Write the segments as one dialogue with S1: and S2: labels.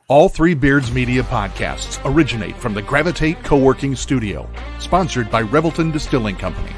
S1: All Three Beards Media podcasts originate from the Gravitate Co-working Studio, sponsored by Revelton Distilling Company.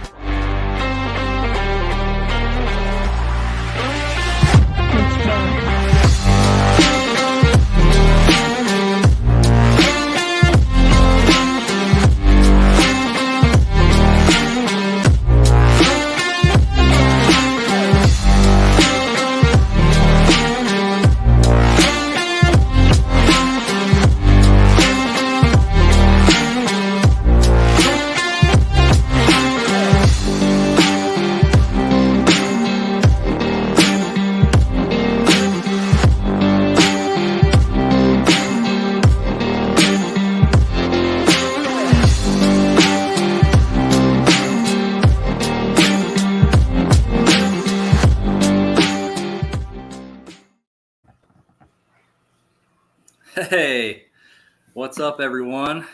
S2: Hey, what's up, everyone?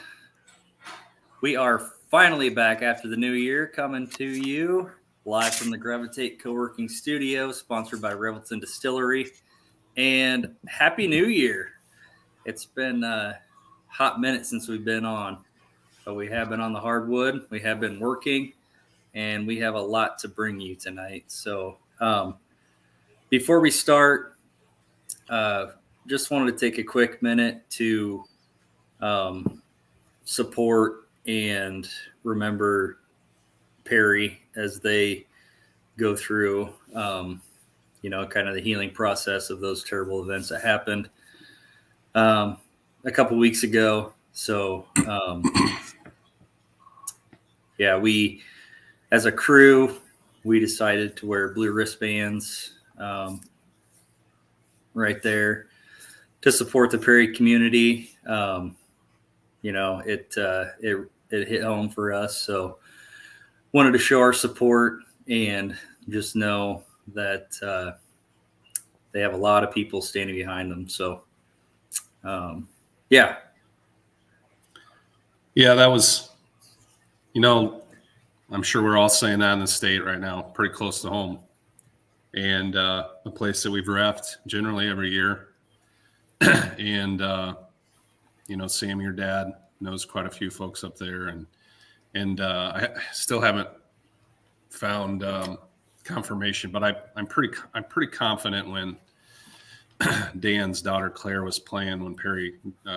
S2: We are finally back after the new year, coming to you live from the Gravitate Co-working Studio, sponsored by Revelton Distillery. And Happy New Year! It's been a hot minute since we've been on, but we have been on the hardwood, we have been working, and we have a lot to bring you tonight. So before we start, just wanted to take a quick minute to support and remember Perry as they go through, kind of the healing process of those terrible events that happened a couple weeks ago. So, we, as a crew, we decided to wear blue wristbands right there to support the Perry community. It hit home for us. So wanted to show our support and just know that they have a lot of people standing behind them. So,
S3: Yeah, that was, I'm sure we're all saying that in the state right now, pretty close to home. And a place that we've reffed generally every year. And, Sam, your dad, knows quite a few folks up there. And I still haven't found confirmation, but I'm pretty confident when Dan's daughter Claire was playing when Perry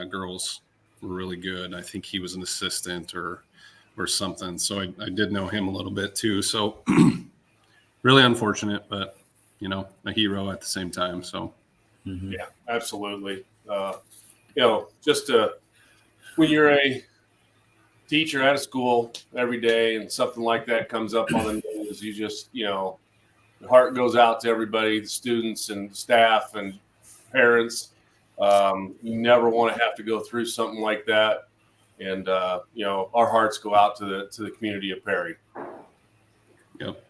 S3: girls were really good. I think he was an assistant or something. So I did know him a little bit too. So really unfortunate, but a hero at the same time. So
S4: yeah, absolutely. When you're a teacher at a school every day and something like that comes up on the news, you just, the heart goes out to everybody, the students and staff and parents. You never want to have to go through something like that. And, our hearts go out to the community of Perry.
S3: Yep.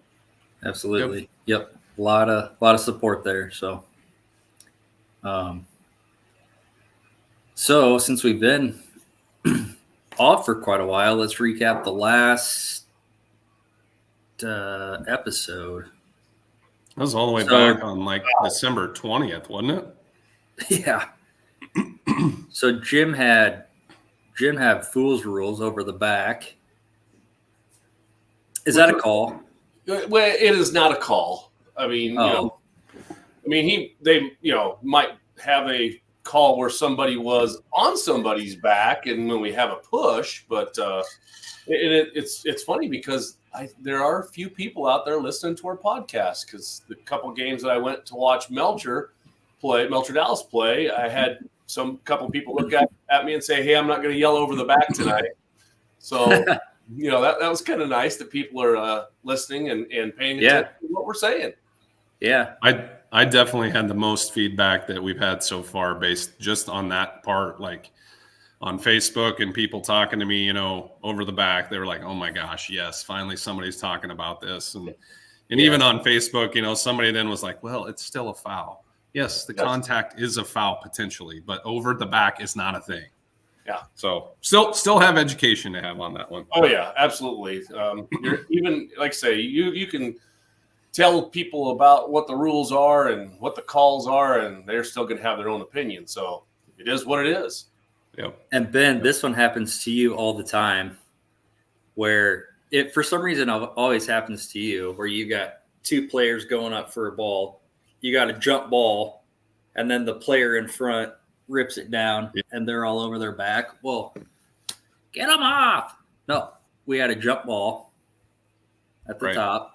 S2: Absolutely. Yep. A lot of support there. So, so since we've been off for quite a while, let's recap the last episode.
S3: That was all the way back on December 20th, wasn't it?
S2: Yeah. So Jim had fool's rules over the back. Is that a call?
S4: Well, it is not a call. I mean, they might have a call where somebody was on somebody's back, and when we have a push, but it's funny because there are a few people out there listening to our podcast, because the couple games that I went to watch Melcher Dallas play, I had couple people look at me and say, "Hey, I'm not going to yell over the back tonight." So that was kind of nice that people are listening and paying attention to what we're saying.
S2: Yeah,
S3: I definitely had the most feedback that we've had so far based just on that part, like on Facebook and people talking to me, over the back. They were like, "Oh my gosh, yes, finally somebody's talking about this." And even on Facebook, somebody then was like, "Well, it's still a foul." Yes, the contact is a foul potentially, but over the back is not a thing.
S4: Yeah.
S3: So still have education to have on that one.
S4: Oh yeah, absolutely. You're even, like I say, you can tell people about what the rules are and what the calls are, and they're still going to have their own opinion. So it is what it is.
S3: Yep.
S2: And Ben, this one happens to you all the time, where it for some reason always happens to you, where you got two players going up for a ball, you got a jump ball, and then the player in front rips it down, and they're all over their back. Well, get them off. No, we had a jump ball at the top.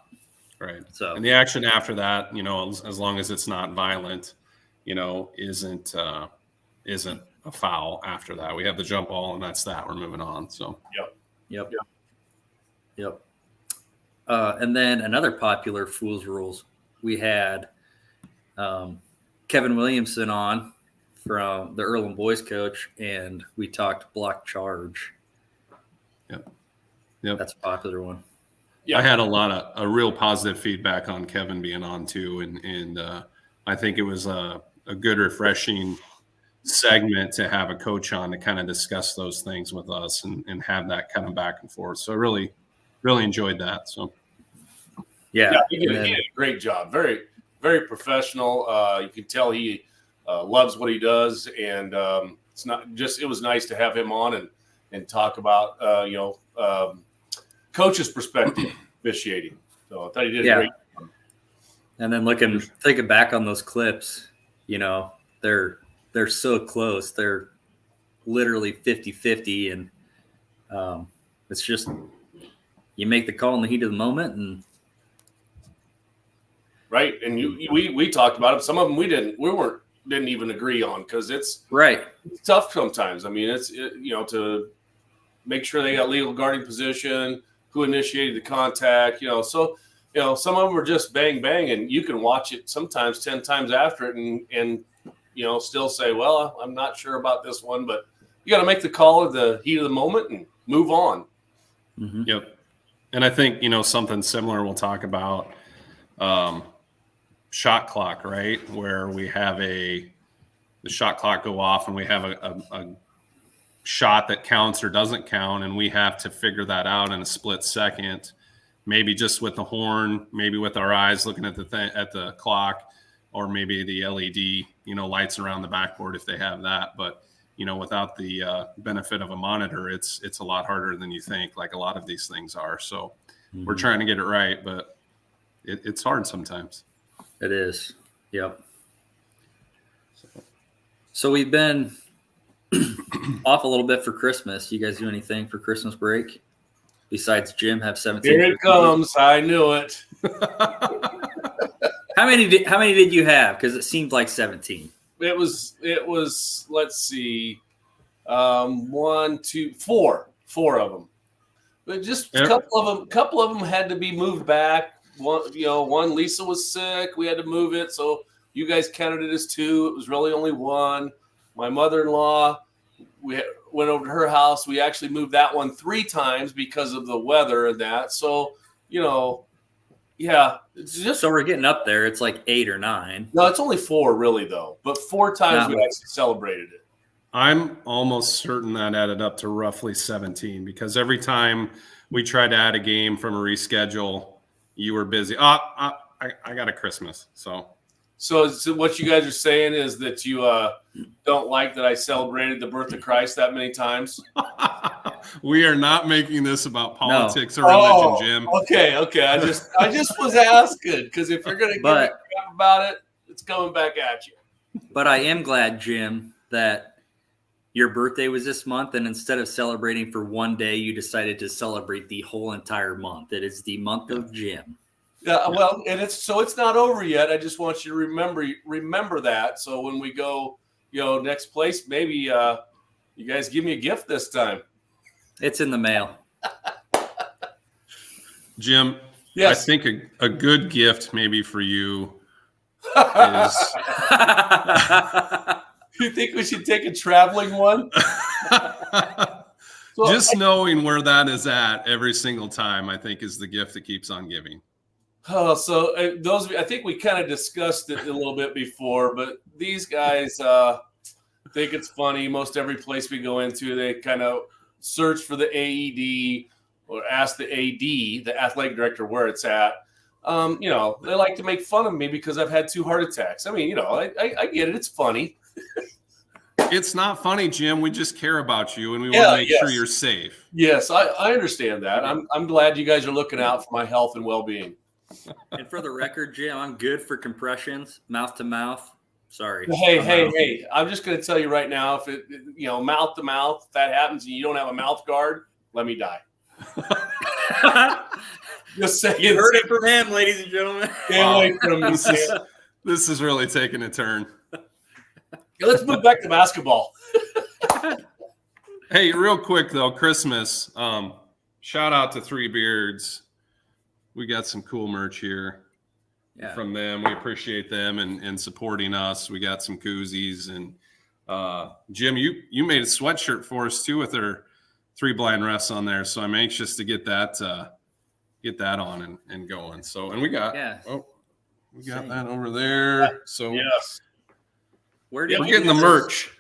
S3: Right.
S2: So,
S3: and the action after that, as long as it's not violent, isn't a foul after that. We have the jump ball, and that's that. We're moving on. So.
S2: Yep. And then another popular Fools Rules, we had Kevin Williamson on from the Earlham boys coach, and we talked block charge.
S3: Yep.
S2: That's a popular one.
S3: I had a real positive feedback on Kevin being on too, and I think it was a good, refreshing segment to have a coach on to kind of discuss those things with us and have that kind of back and forth. So I really, really enjoyed that. So
S4: he did a great job. Very, very professional. You can tell he loves what he does, and it was nice to have him on and talk about coach's perspective officiating. So I thought he did a great job.
S2: And then thinking back on those clips, they're so close. They're literally 50-50, and it's just you make the call in the heat of the moment, and right.
S4: And we talked about it. Some of them we didn't even agree on, because it's tough sometimes. I mean, it's to make sure they got legal guarding position, who initiated the contact, so some of them are just bang bang, and you can watch it sometimes 10 times after it and still say, well, I'm not sure about this one, but you got to make the call at the heat of the moment and move on.
S3: Mm-hmm. Yep. And I think something similar we'll talk about shot clock, right? Where we have the shot clock go off, and we have a shot that counts or doesn't count, and we have to figure that out in a split second, maybe just with the horn, maybe with our eyes looking at the clock, or maybe the LED lights around the backboard if they have that. But without the benefit of a monitor, it's a lot harder than you think, like a lot of these things are. So we're trying to get it right, but it's hard sometimes.
S2: It is. Yep. So we've been off a little bit for Christmas. You guys do anything for Christmas break besides Jim have 17?
S4: Here it comes. I knew it.
S2: How many did you have? Because it seemed like 17.
S4: It was. Let's see, 1, 2, 4 of them. But just a couple of them had to be moved back. One Lisa was sick. We had to move it, so you guys counted it as 2. It was really only 1. My mother-in-law, we went over to her house. We actually moved that one 3 times because of the weather and that. So, yeah.
S2: So we're getting up there. It's like 8 or 9.
S4: No, it's only 4 really, though. But 4 times we actually celebrated it.
S3: I'm almost certain that added up to roughly 17, because every time we tried to add a game from a reschedule, you were busy. I got a Christmas.
S4: So what you guys are saying is that you don't like that I celebrated the birth of Christ that many times?
S3: We are not making this about politics or religion, Jim.
S4: Okay. I just was asking, because if you're going to get about it, it's coming back at you.
S2: But I am glad, Jim, that your birthday was this month, and instead of celebrating for one day, you decided to celebrate the whole entire month. It is the month of Jim.
S4: Yeah, well, and it's not over yet. I just want you to remember that. So when we go, next place, maybe you guys give me a gift this time.
S2: It's in the mail.
S3: Jim,
S4: yes.
S3: I think a good gift maybe for you is.
S4: You think we should take a traveling one?
S3: Just knowing where that is at every single time, I think, is the gift that keeps on giving.
S4: Oh, so I think we kind of discussed it a little bit before, but these guys think it's funny. Most every place we go into, they kind of search for the AED or ask the AD, the athletic director, where it's at. They like to make fun of me because I've had 2 heart attacks. I mean, I get it. It's funny.
S3: It's not funny, Jim. We just care about you, and we want to make sure you're safe.
S4: Yes, I understand that. I'm glad you guys are looking out for my health and well-being.
S2: And for the record, Jim, I'm good for compressions, mouth to mouth. Sorry.
S4: Hey! I'm just going to tell you right now, if it, mouth to mouth, if that happens and you don't have a mouth guard, let me die. Just saying.
S2: You heard it from him, ladies and gentlemen.
S3: This is really taking a turn.
S4: Let's move back to basketball.
S3: Hey, real quick though, Christmas. Shout out to Three Beards. We got some cool merch here from them. We appreciate them and supporting us. We got some koozies and Jim, you made a sweatshirt for us too with our 3 blind refs on there. So I'm anxious to get that on and going. So and we got that over there. So
S4: yes.
S2: We're
S3: getting the merch.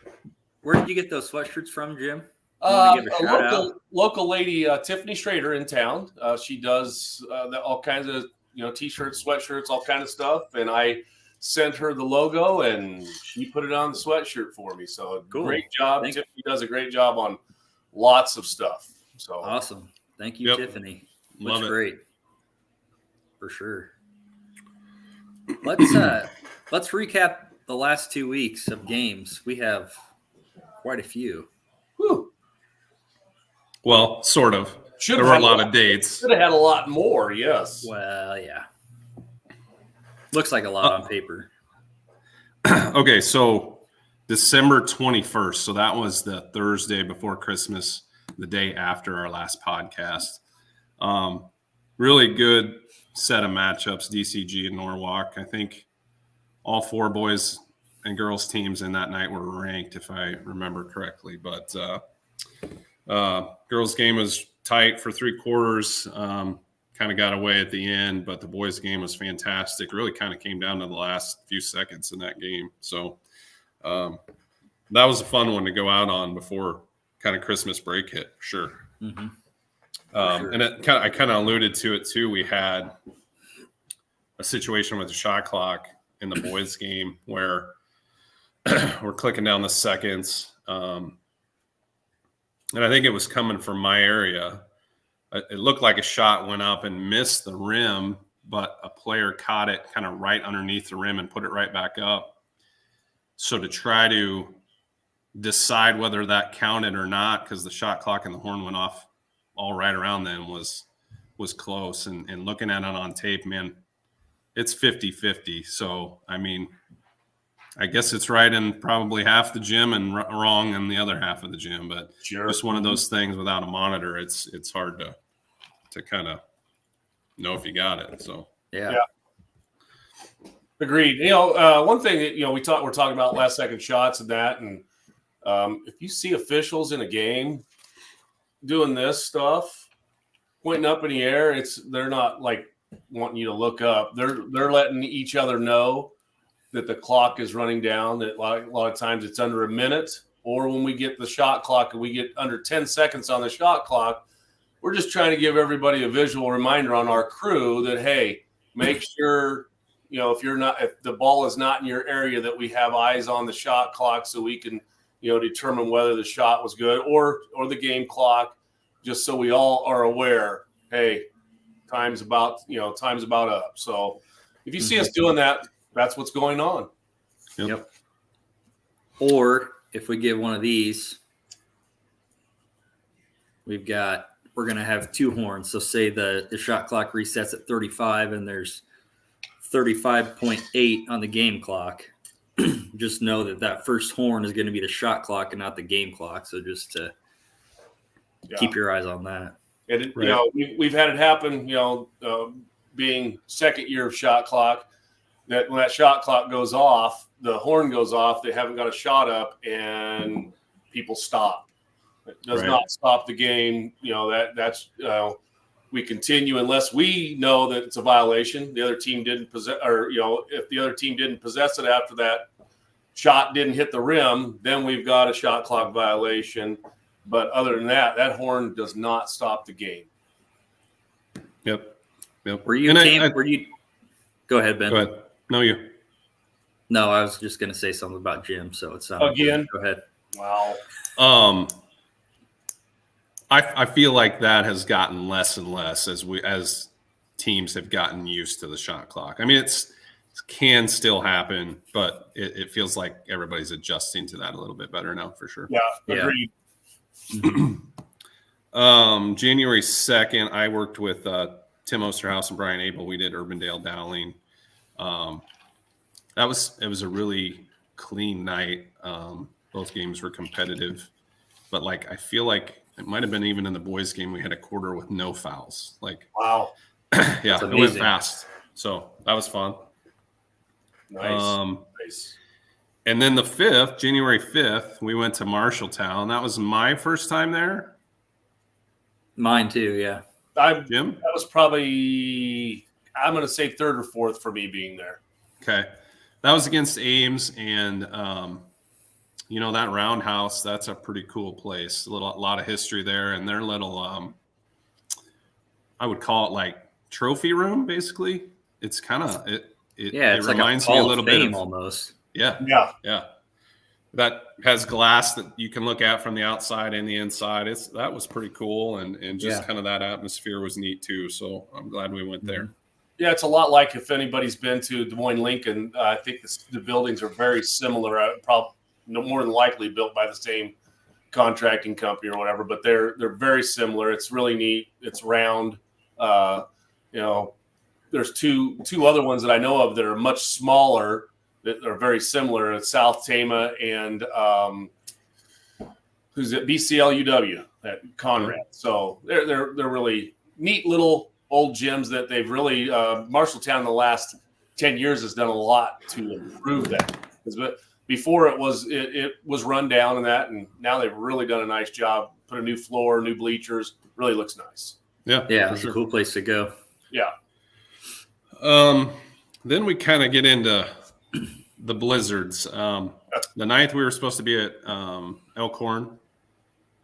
S2: Where did you get those sweatshirts from, Jim?
S4: A local lady, Tiffany Schrader in town. She does all kinds of t-shirts, sweatshirts, all kind of stuff. And I sent her the logo, and she put it on the sweatshirt for me. So
S2: cool.
S4: Great job. Tiffany does a great job on lots of stuff. So
S2: awesome. Thank you, Tiffany. Looks great. For sure. Let's recap the last 2 weeks of games. We have quite a few.
S4: Whew.
S3: Well, sort of. There were a lot of dates.
S4: Should have had a lot more, yes.
S2: Well, yeah. Looks like a lot on paper.
S3: Okay, so December 21st. So that was the Thursday before Christmas, the day after our last podcast. Really good set of matchups, DCG and Norwalk. I think all 4 boys and girls teams in that night were ranked, if I remember correctly. But girls game was tight for 3 quarters, kind of got away at the end, but the boys game was fantastic. Really kind of came down to the last few seconds in that game. So that was a fun one to go out on before kind of Christmas break hit, for sure.
S2: Mm-hmm.
S3: And I kind of alluded to it too. We had a situation with the shot clock in the boys game where we're clicking down the seconds. And I think it was coming from my area. It looked like a shot went up and missed the rim, but a player caught it kind of right underneath the rim and put it right back up. So to try to decide whether that counted or not, because the shot clock and the horn went off all right around then, was close. And looking at it on tape, man, it's 50-50. So, I mean, I guess it's right in probably half the gym and wrong in the other half of the gym. But just one of those things without a monitor, it's hard to kind of know if you got it. So,
S2: yeah.
S4: Agreed. One thing that, we're talking about last second shots and that. And if you see officials in a game doing this stuff, pointing up in the air, they're not like wanting you to look up. They're letting each other know that the clock is running down, that a lot of times it's under a minute, or when we get the shot clock and we get under 10 seconds on the shot clock, we're just trying to give everybody a visual reminder on our crew that, hey, make sure, if the ball is not in your area, that we have eyes on the shot clock so we can, determine whether the shot was good or the game clock, just so we all are aware, hey, time's about up. So if you see us doing that, that's what's going on.
S2: Yep. Or if we give one of these, we're going to have 2 horns. So say the shot clock resets at 35 and there's 35.8 on the game clock. Just know that first horn is going to be the shot clock and not the game clock. So just to keep your eyes on that.
S4: And we've had it happen, being second year of shot clock, that when that shot clock goes off, the horn goes off, they haven't got a shot up, and people stop. It does not stop the game. That's we continue unless we know that it's a violation. The other team didn't possess, or if the other team didn't possess it after that shot didn't hit the rim, then we've got a shot clock violation. But other than that, that horn does not stop the game.
S3: Yep. Yep.
S2: Were you were you? Go ahead, Ben.
S3: Go ahead. No, you.
S2: No, I was just going to say something about Jim. So it's
S4: Again?
S2: Go ahead.
S4: Wow.
S3: I feel like that has gotten less and less as teams have gotten used to the shot clock. I mean, it can still happen, but it feels like everybody's adjusting to that a little bit better now, for sure.
S4: Yeah, agreed.
S3: January 2nd, I worked with Tim Osterhouse and Brian Abel. We did Urbandale Dowling. It was a really clean night. Both games were competitive, but like I feel like it might have been even in the boys' game we had a quarter with no fouls. Like,
S4: wow,
S3: yeah, it went fast. So that was fun.
S4: Nice. Nice.
S3: And then the 5th, January 5th, we went to Marshalltown. That was my first time there.
S2: Mine too, yeah.
S3: Jim?
S4: That was probably, I'm going to say 3rd or 4th for me being there.
S3: Okay. That was against Ames, and that roundhouse, that's a pretty cool place. A lot of history there, and their little I would call it like trophy room, basically. It's kind of it
S2: it's
S3: reminds
S2: like
S3: me a little bit of
S2: almost.
S3: Yeah. That has glass that you can look at from the outside and the inside. That was pretty cool, and just kind of that atmosphere was neat too. So I'm glad we went there.
S4: Yeah, it's a lot like if anybody's been to Des Moines Lincoln. I think the buildings are very similar. Probably more than likely built by the same contracting company or whatever, but they're very similar. It's really neat. It's round. There's two other ones that I know of that are much smaller that are very similar. It's South Tama and who's it? BCL UW at Conrad. So they're really neat little old gyms that they've really Marshalltown in the last 10 years has done a lot to improve that. But before it was run down and now they've really done a nice job. Put a new floor, new bleachers. Really looks nice.
S3: Yeah,
S2: it's a cool place to go.
S4: Yeah.
S3: Then we kind of get into the blizzards. The 9th, we were supposed to be at Elkhorn.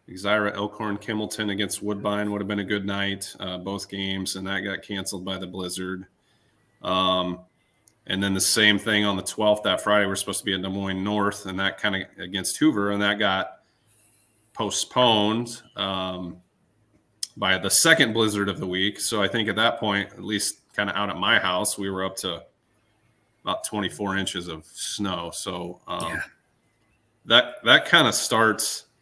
S3: Exira, Elkhorn, Kimballton against Woodbine would have been a good night, both games, and that got canceled by the blizzard. And then the same thing on the 12th, that Friday, we're supposed to be at Des Moines North, and that kind of against Hoover, and that got postponed by the second blizzard of the week. So I think at that point, at least kind of out at my house, we were up to about 24 inches of snow. So that kind of starts –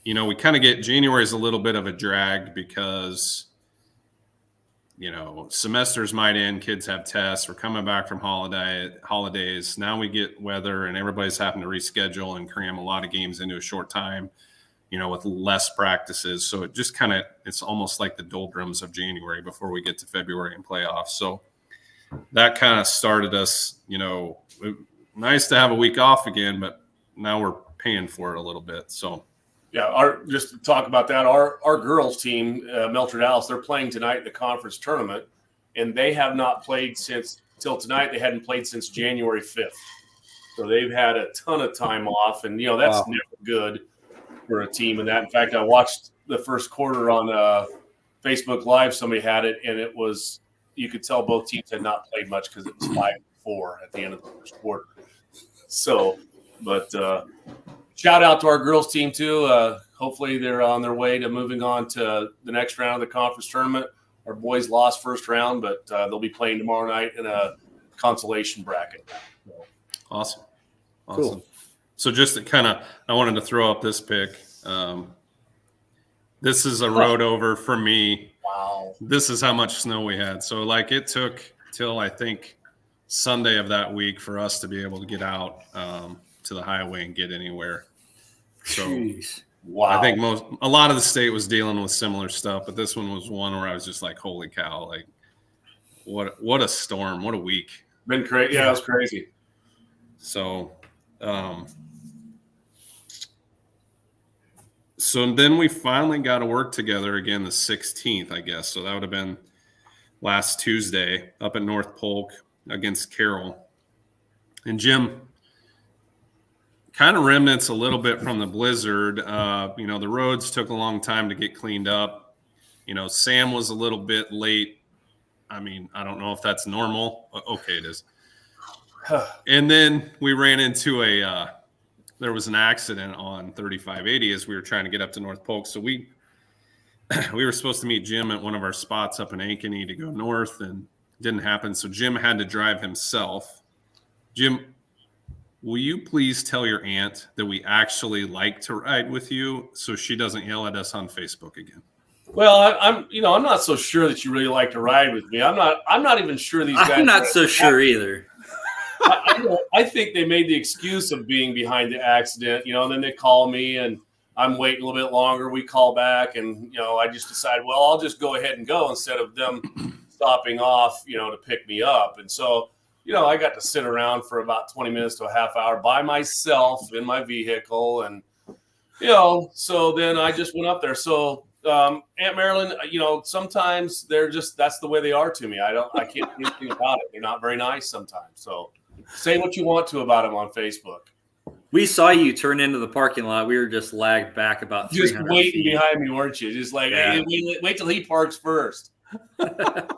S3: we kind of get January is a little bit of a drag because, semesters might end, kids have tests, we're coming back from holidays. Now we get weather and everybody's having to reschedule and cram a lot of games into a short time, with less practices. So it just it's almost like the doldrums of January before we get to February and playoffs. So that kind of started us, nice to have a week off again, but now we're paying for it a little bit. So
S4: yeah, just to talk about that, our girls team, Melcher Dallas, they're playing tonight in the conference tournament, and they have not played till tonight. They hadn't played since January 5th. So they've had a ton of time off, and that's never good for a team. And that, in fact, I watched the first quarter on Facebook Live. Somebody had it, and it was you could tell both teams had not played much because it was 5-4 at the end of the first quarter. So, but shout out to our girls team too. Hopefully they're on their way to moving on to the next round of the conference tournament. Our boys lost first round, but they'll be playing tomorrow night in a consolation bracket. So.
S3: Awesome.
S2: Cool.
S3: So just to I wanted to throw up this pick. This is a road over for me.
S4: Wow.
S3: This is how much snow we had. So it took till I think Sunday of that week for us to be able to get out to the highway and get anywhere. So
S2: Jeez.
S4: Wow.
S3: I think a lot of the state was dealing with similar stuff, but this one was one where I was just like, holy cow, like what a storm, what a week.
S4: Been crazy. Yeah, it was crazy.
S3: So so then we finally got to work together again the 16th, I guess. So that would have been last Tuesday up at North Polk against Carroll. And Jim, kind of remnants a little bit from the blizzard. The roads took a long time to get cleaned up. Sam was a little bit late. I mean, I don't know if that's normal. Okay, it is. And then we ran into there was an accident on 3580 as we were trying to get up to North Polk. So we were supposed to meet Jim at one of our spots up in Ankeny to go north, and didn't happen. So Jim had to drive himself. Jim, will you please tell your aunt that we actually like to ride with you so she doesn't yell at us on Facebook again?
S4: Well, I'm not so sure that you really like to ride with me. I'm not even sure these guys.
S2: I'm not so sure either.
S4: I think they made the excuse of being behind the accident, and then they call me and I'm waiting a little bit longer. We call back and, I just decide, well, I'll just go ahead and go instead of them stopping off, to pick me up. And so, I got to sit around for about 20 minutes to a half hour by myself in my vehicle. And, so then I just went up there. So, Aunt Marilyn, sometimes that's the way they are to me. I can't do anything about it. They're not very nice sometimes. So say what you want to about them on Facebook.
S2: We saw you turn into the parking lot. We were just lagged back about 300
S4: just waiting
S2: feet.
S4: behind me, weren't you? Just like,
S2: Yeah.
S4: Hey, wait till he parks first.
S3: That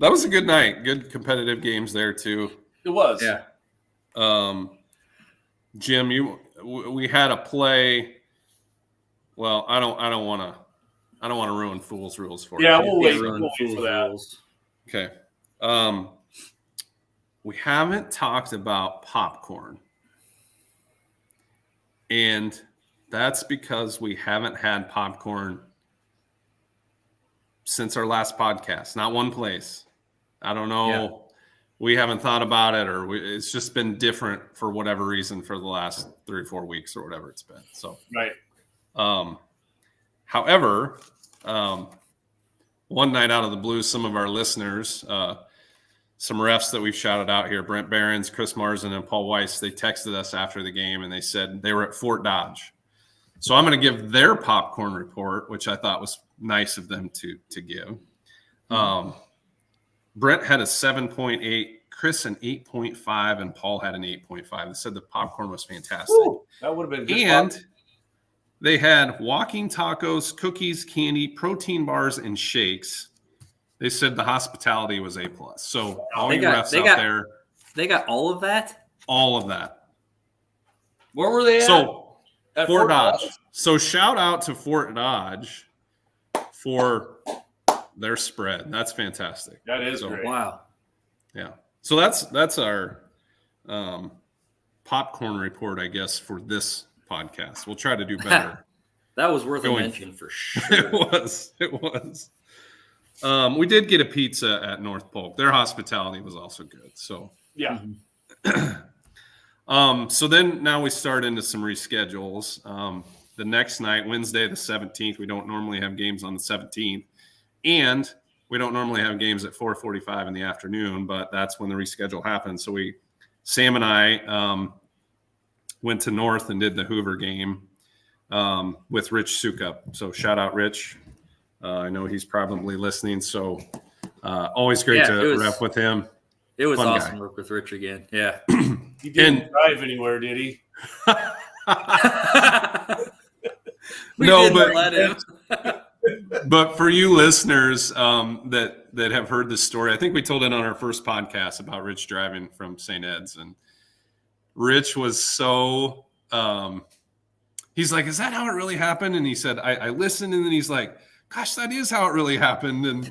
S3: was a good night. Good competitive games there too.
S4: It was.
S2: Yeah.
S3: Jim, we had a play. Well, I don't want to ruin Fool's rules for you.
S4: Yeah, we'll wait
S2: Run
S4: for
S2: Fool's
S4: that.
S2: rules.
S3: Okay. We haven't talked about popcorn. And that's because we haven't had popcorn since our last podcast. Not one place. I don't know.
S2: Yeah.
S3: We haven't thought about it, or it's just been different for whatever reason for the last 3 or 4 weeks or whatever it's been. So,
S4: Right.
S3: However, one night out of the blue, some of our listeners, some refs that we've shouted out here, Brent Behrens, Chris Marzen, and Paul Weiss, they texted us after the game and they said they were at Fort Dodge. So I'm going to give their popcorn report, which I thought was nice of them to give. Brent had a 7.8, Chris an 8.5, and Paul had an 8.5. They said the popcorn was fantastic.
S4: Woo, that would have been good.
S3: And they had walking tacos, cookies, candy, protein bars, and shakes. They said the hospitality was A+. So all you refs out there,
S2: They got all of that?
S3: all of that.
S4: Where were they at?
S3: So
S4: At
S3: Fort Dodge. So shout out to Fort Dodge for their spread. That's fantastic.
S4: That is
S3: So,
S4: great.
S2: Wow.
S3: Yeah. So that's our popcorn report, I guess, for this podcast. We'll try to do better.
S2: That was worth a
S3: Going-
S2: mention for sure.
S3: It was. We did get a pizza at North Polk. Their hospitality was also good. So,
S4: Yeah.
S3: so then now we start into some reschedules. The next night, Wednesday, the 17th, we don't normally have games on the 17th. And we don't normally have games at 4:45 in the afternoon, but that's when the reschedule happens. So Sam and I went to North and did the Hoover game with Rich Sukup. So shout out Rich. I know he's probably listening. So always great to rep with him.
S2: It was
S3: Fun
S2: awesome
S3: guy.
S2: to work with Rich again. Yeah.
S4: He didn't drive anywhere, did he?
S2: We
S3: No,
S2: didn't
S3: but-
S2: let him.
S3: But for you listeners that have heard this story, I think we told it on our first podcast about Rich driving from St. Ed's, and Rich was so he's like, "Is that how it really happened?" And he said, "I listened," and then he's like, "Gosh, that is how it really happened."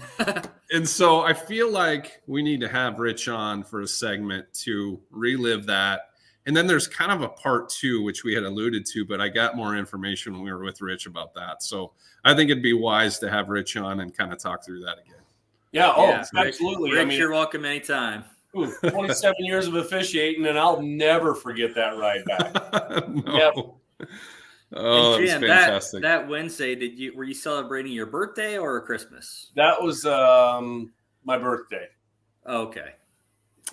S3: And so I feel like we need to have Rich on for a segment to relive that. And then there's kind of a part 2, which we had alluded to, but I got more information when we were with Rich about that. So I think it'd be wise to have Rich on and kind of talk through that again.
S4: Yeah.
S2: Yeah,
S4: Absolutely.
S2: Rich,
S4: I mean,
S2: you're welcome anytime.
S4: 27 years of officiating, and I'll never forget that ride back.
S3: No.
S4: Yep.
S3: Oh,
S2: And
S3: that's
S2: Jim,
S3: fantastic.
S2: that Wednesday, were you celebrating your birthday or Christmas?
S4: That was my birthday.
S2: Okay.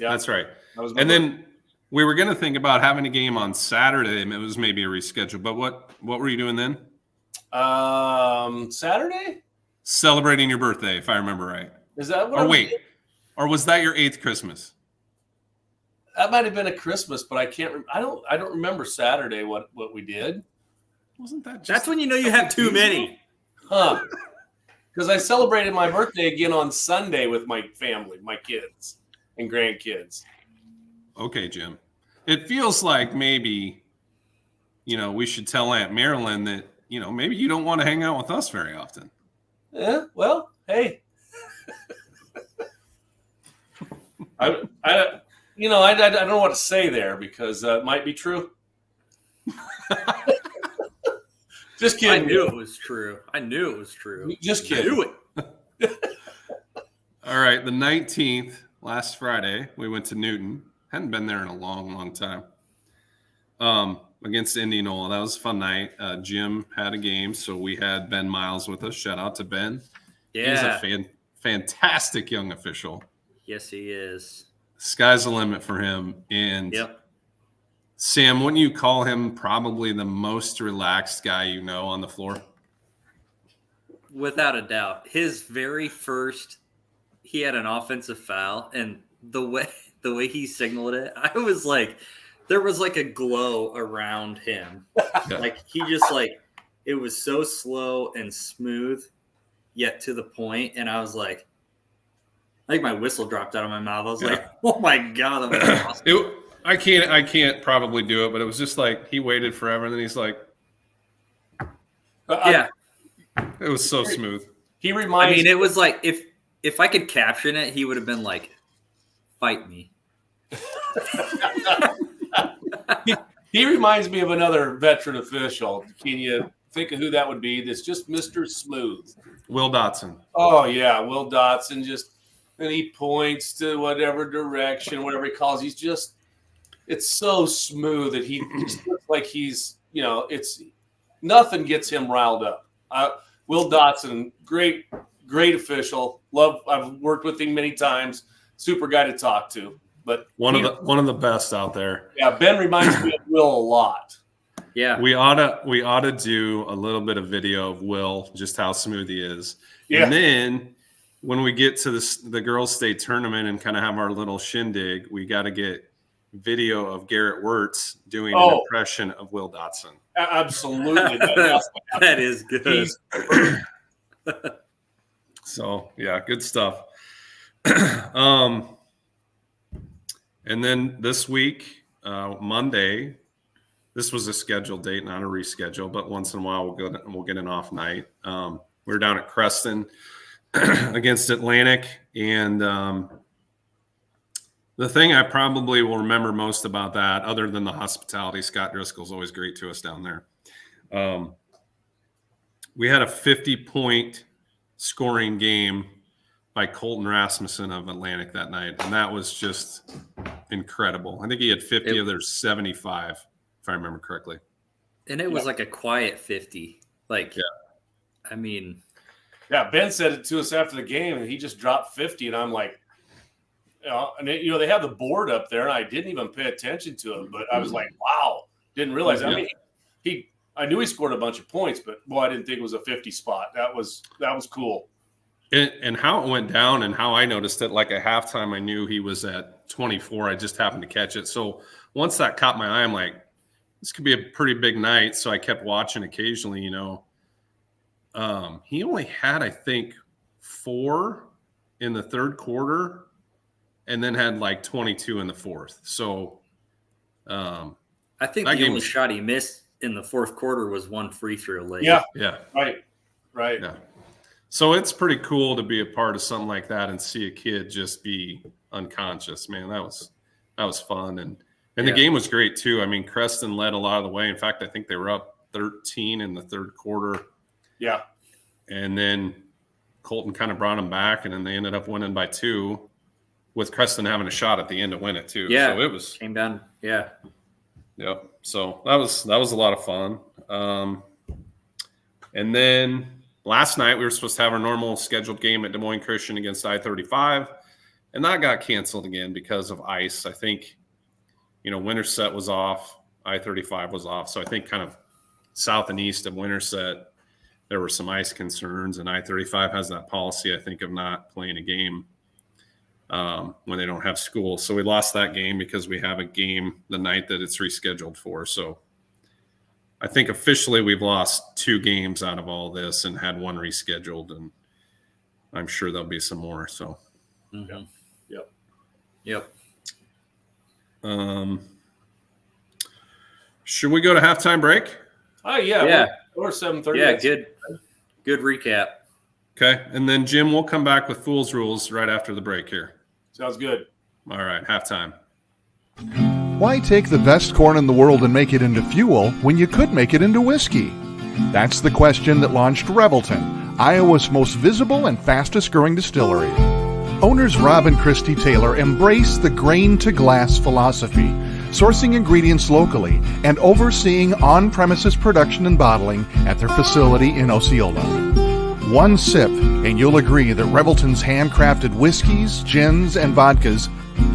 S4: Yeah,
S3: That's right.
S4: that was my
S3: And then we were going to think about having a game on Saturday, and it was maybe a reschedule. But what were you doing then?
S4: Saturday?
S3: Celebrating your birthday, if I remember right.
S4: Is that what?
S3: Or wait, or was that your 8th Christmas?
S4: That might have been a Christmas, but I can't. I don't remember Saturday what we did.
S3: Wasn't that just
S2: That's when you know you have too many.
S4: huh? Because I celebrated my birthday again on Sunday with my family, my kids and grandkids.
S3: Okay, Jim. It feels like maybe, we should tell Aunt Marilyn that, maybe you don't want to hang out with us very often.
S4: Yeah, well, hey. I don't know what to say there because it might be true. Just kidding.
S2: I knew it was true.
S4: Just kidding.
S2: I knew it.
S3: All right, the 19th, last Friday, we went to Newton. Hadn't been there in a long, long time. Against Indianola. That was a fun night. Jim had a game, so we had Ben Miles with us. Shout out to Ben.
S2: Yeah.
S3: He's a fantastic young official.
S2: Yes, he is.
S3: Sky's the limit for him. And
S2: Yep.
S3: Sam, wouldn't you call him probably the most relaxed guy you know on the floor?
S2: Without a doubt. His very first, he had an offensive foul, and the way he signaled it, I was like, there was like a glow around him.
S3: Yeah.
S2: Like he just it was so slow and smooth, yet to the point. And I was like, I think my whistle dropped out of my mouth. I was like, oh my God, that was awesome.
S3: I can't probably do it, but it was just like he waited forever, and then he's like,
S2: Yeah.
S3: it was so smooth.
S4: He reminds.
S2: I mean, it was like if I could caption it, he would have been like, "Fight me."
S4: He reminds me of another veteran official. Can you think of who that would be? That's just Mr. Smooth.
S3: Will Dotson.
S4: Oh yeah, Will Dotson. And he points to whatever direction, whatever he calls. It's so smooth that he just looks like he's, it's nothing gets him riled up. Will Dotson, great official. I've worked with him many times. Super guy to talk to. But
S3: One of the best out there.
S4: Yeah, Ben reminds me of Will a lot.
S2: Yeah.
S3: We ought to do a little bit of video of Will, just how smooth he is.
S4: Yeah.
S3: And then when we get to the girls' state tournament and kind of have our little shindig, we got to get video of Garrett Wirtz doing an impression of Will Dotson.
S4: Absolutely.
S2: That is good.
S3: So yeah, good stuff. And then this week, Monday, this was a scheduled date, not a reschedule, but once in a while we'll get an off night. We're down at Creston against Atlantic, and the thing I probably will remember most about that, other than the hospitality, Scott Driscoll's always great to us down there. We had a 50-point scoring game by Colton Rasmussen of Atlantic that night, and that was just incredible. I think he had 50 of their 75, if I remember correctly.
S2: And it was like a quiet 50. I mean,
S4: yeah, Ben said it to us after the game, and he just dropped 50, and I'm like, they have the board up there, and I didn't even pay attention to it, but I was like, wow, didn't realize. I mean, I knew he scored a bunch of points, but boy, I didn't think it was a 50 spot. That was cool.
S3: And how it went down and how I noticed it, like at halftime, I knew he was at 24. I just happened to catch it. So once that caught my eye, I'm like, this could be a pretty big night. So I kept watching occasionally, He only had, I think, 4 in the third quarter and then had like 22 in the fourth. So
S2: I think the only shot he missed in the fourth quarter was one free throw late.
S4: Yeah. Right.
S3: Yeah. So it's pretty cool to be a part of something like that and see a kid just be unconscious, man. That was fun. And the game was great too. I mean, Creston led a lot of the way. In fact, I think they were up 13 in the third quarter.
S4: Yeah.
S3: And then Colton kind of brought them back, and then they ended up winning by 2 with Creston having a shot at the end to win it too.
S2: Yeah.
S3: So it
S2: came down. Yeah.
S3: Yep. So that was a lot of fun. And then last night, we were supposed to have our normal scheduled game at Des Moines Christian against I-35, and that got canceled again because of ice. I think, Winterset was off, I-35 was off. So I think kind of south and east of Winterset, there were some ice concerns, and I-35 has that policy, I think, of not playing a game when they don't have school. So we lost that game because we have a game the night that it's rescheduled for. So I think officially we've lost 2 games out of all this and had 1 rescheduled, and I'm sure there'll be some more. So,
S2: Mm-hmm.
S4: Yep.
S3: Should we go to halftime break?
S4: Oh yeah.
S2: Yeah.
S4: Or 7:30.
S2: Yeah, good recap.
S3: Okay, and then Jim, we'll come back with Fool's Rules right after the break here.
S4: Sounds good.
S3: All right, halftime.
S1: Why take the best corn in the world and make it into fuel when you could make it into whiskey? That's the question that launched Revelton, Iowa's most visible and fastest growing distillery. Owners Rob and Christy Taylor embrace the grain-to-glass philosophy, sourcing ingredients locally and overseeing on-premises production and bottling at their facility in Osceola. One sip, and you'll agree that Revelton's handcrafted whiskeys, gins, and vodkas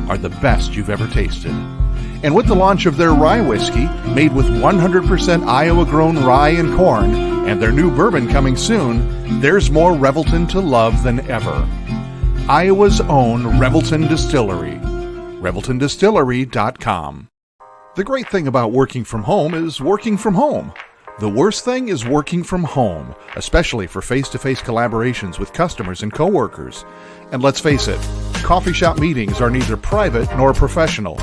S1: are the best you've ever tasted. And with the launch of their rye whiskey, made with 100% Iowa-grown rye and corn, and their new bourbon coming soon, there's more Revelton to love than ever. Iowa's own Revelton Distillery. ReveltonDistillery.com. The great thing about working from home is working from home. The worst thing is working from home, especially for face-to-face collaborations with customers and coworkers. And let's face it, coffee shop meetings are neither private nor professional.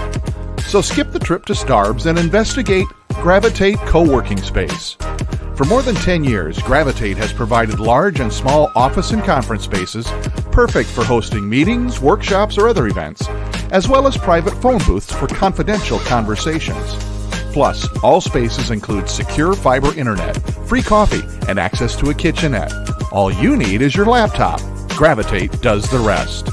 S1: So skip the trip to Starbs and investigate Gravitate Co-working Space. For more than 10 years, Gravitate has provided large and small office and conference spaces perfect for hosting meetings, workshops, or other events, as well as private phone booths for confidential conversations. Plus, all spaces include secure fiber internet, free coffee, and access to a kitchenette. All you need is your laptop. Gravitate does the rest.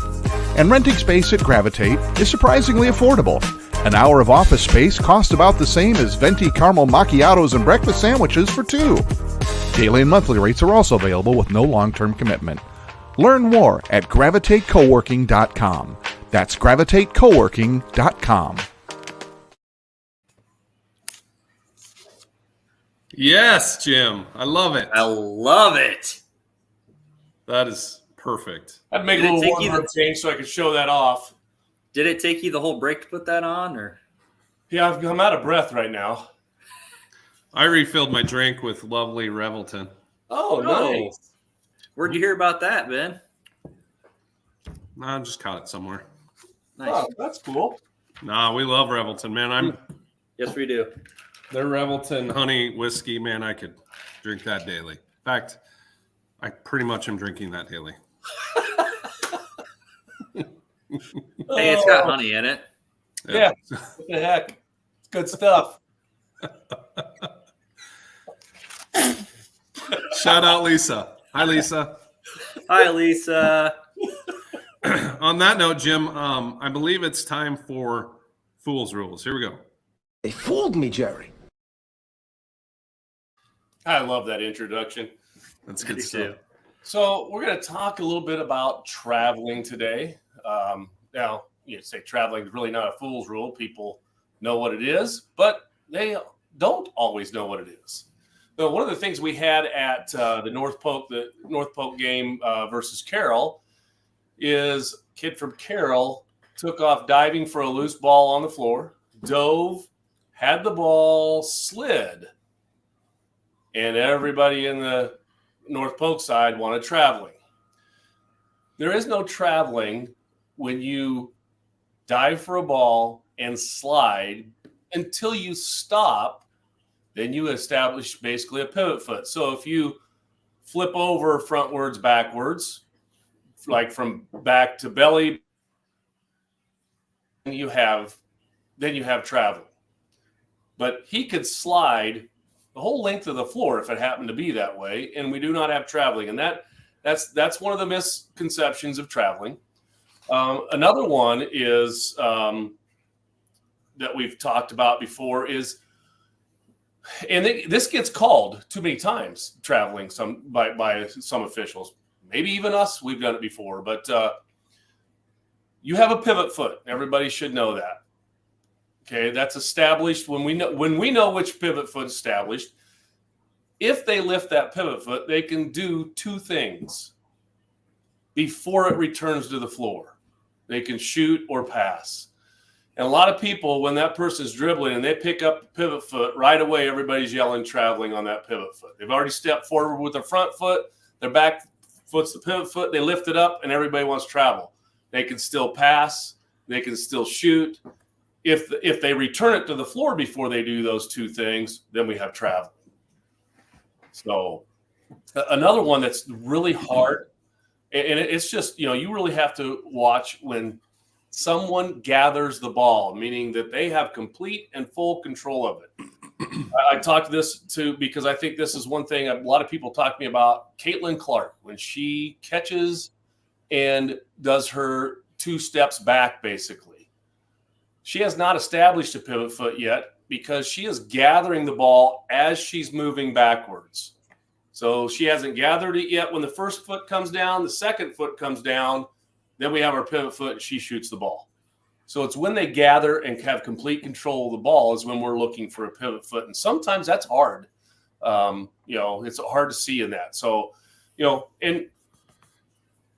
S1: And renting space at Gravitate is surprisingly affordable. An hour of office space costs about the same as venti caramel macchiatos and breakfast sandwiches for 2. Daily and monthly rates are also available with no long-term commitment. Learn more at gravitatecoworking.com. That's gravitatecoworking.com.
S3: Yes, Jim. I love it.
S2: I love it.
S3: That is perfect.
S4: I'd make a
S2: Did it
S4: little
S2: take you
S4: one change so I could show that off.
S2: Did it take you the whole break to put that on, or?
S4: Yeah, I'm out of breath right now.
S3: I refilled my drink with lovely Revelton.
S4: Oh, nice.
S2: Where'd you hear about that, Ben?
S3: I just caught it somewhere.
S2: Nice.
S4: Oh, that's cool.
S3: Nah, we love Revelton, man.
S2: Yes, we do.
S3: Their Revelton honey whiskey, man, I could drink that daily. In fact, I pretty much am drinking that daily.
S2: Hey, it's got honey in it.
S4: Yeah. What the heck? It's good stuff.
S3: Shout out Lisa. Hi, Lisa.
S2: Hi, Lisa.
S3: On that note, Jim, I believe it's time for Fool's Rules. Here we go.
S5: They fooled me, Jerry.
S4: I love that introduction.
S3: That's
S2: Me
S3: good stuff.
S2: too.
S4: So we're going to talk a little bit about traveling today. Now, you say traveling is really not a fool's rule. People know what it is, but they don't always know what it is. So one of the things we had at the North Polk game versus Carroll is a kid from Carroll took off diving for a loose ball on the floor, dove, had the ball, slid, and everybody in the North Polk side wanted traveling. There is no traveling when you dive for a ball and slide until you stop. Then you establish basically a pivot foot. So if you flip over frontwards, backwards, like from back to belly, then you have traveling. But he could slide the whole length of the floor if it happened to be that way, and we do not have traveling. And that's one of the misconceptions of traveling. Another one is that we've talked about before is, and this gets called too many times, traveling by some officials, maybe even us. We've done it before, but you have a pivot foot. Everybody should know that. Okay, that's established when we know which pivot foot is established. If they lift that pivot foot, they can do 2 things before it returns to the floor. They can shoot or pass. And a lot of people, when that person's dribbling and they pick up the pivot foot, right away, everybody's yelling traveling on that pivot foot. They've already stepped forward with their front foot. Their back foot's the pivot foot. They lift it up, and everybody wants travel. They can still pass. They can still shoot. If they return it to the floor before they do those two things, then we have travel. So another one that's really hard, and it's just, you really have to watch when someone gathers the ball, meaning that they have complete and full control of it. I talked this too because I think this is one thing a lot of people talk to me about. Caitlin Clark, when she catches and does her 2 steps back, basically, she has not established a pivot foot yet because she is gathering the ball as she's moving backwards. So she hasn't gathered it yet. When the first foot comes down, the second foot comes down, then we have our pivot foot and she shoots the ball. So it's when they gather and have complete control of the ball is when we're looking for a pivot foot. And sometimes that's hard. It's hard to see in that. So, and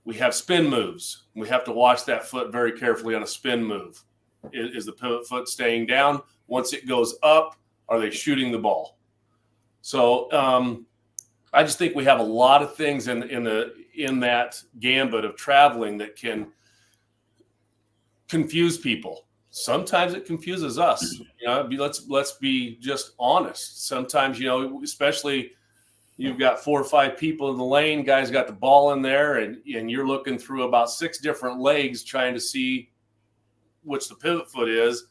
S4: we have spin moves. We have to watch that foot very carefully on a spin move. Is the pivot foot staying down? Once it goes up, are they shooting the ball? So I just think we have a lot of things in that gambit of traveling that can confuse people. Sometimes it confuses us. Let's be just honest. Sometimes, especially you've got 4 or 5 people in the lane, guys got the ball in there, and you're looking through about 6 different legs trying to see which the pivot foot is.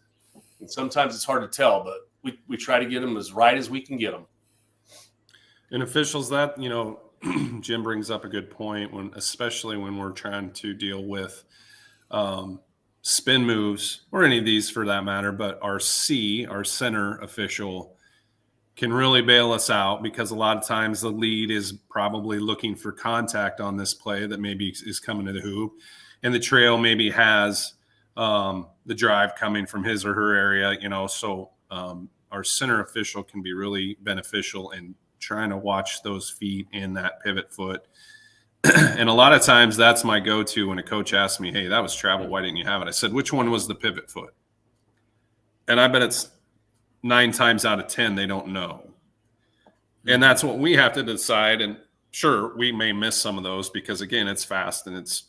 S4: And sometimes it's hard to tell, but we try to get them as right as we can get them.
S3: And officials, that, Jim brings up a good point, especially when we're trying to deal with spin moves, or any of these for that matter, but our center official, can really bail us out because a lot of times the lead is probably looking for contact on this play that maybe is coming to the hoop, and the trail maybe has the drive coming from his or her area, so our center official can be really beneficial in trying to watch those feet and that pivot foot. And a lot of times that's my go-to when a coach asks me, hey, that was travel, why didn't you have it? I said, which one was the pivot foot? And I bet it's 9 times out of 10 they don't know. And that's what we have to decide. And sure, we may miss some of those because, again, it's fast and it's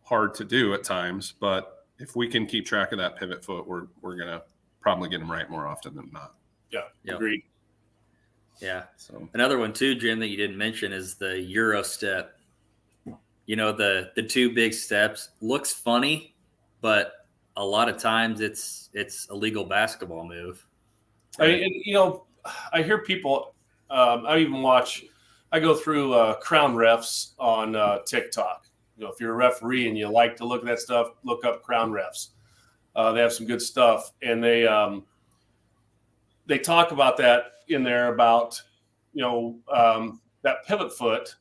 S3: hard to do at times. But if we can keep track of that pivot foot, we're going to probably get them right more often than not.
S4: Yeah,
S2: Yep.
S4: Agreed.
S2: Yeah.
S3: So
S2: Another one too, Jim, that you didn't mention is the Euro step. The 2 big steps looks funny, but a lot of times it's a legal basketball move.
S4: I hear people. I go through Crown Refs on TikTok. If you're a referee and you like to look at that stuff, look up Crown Refs. They have some good stuff, and they talk about that in there about that pivot foot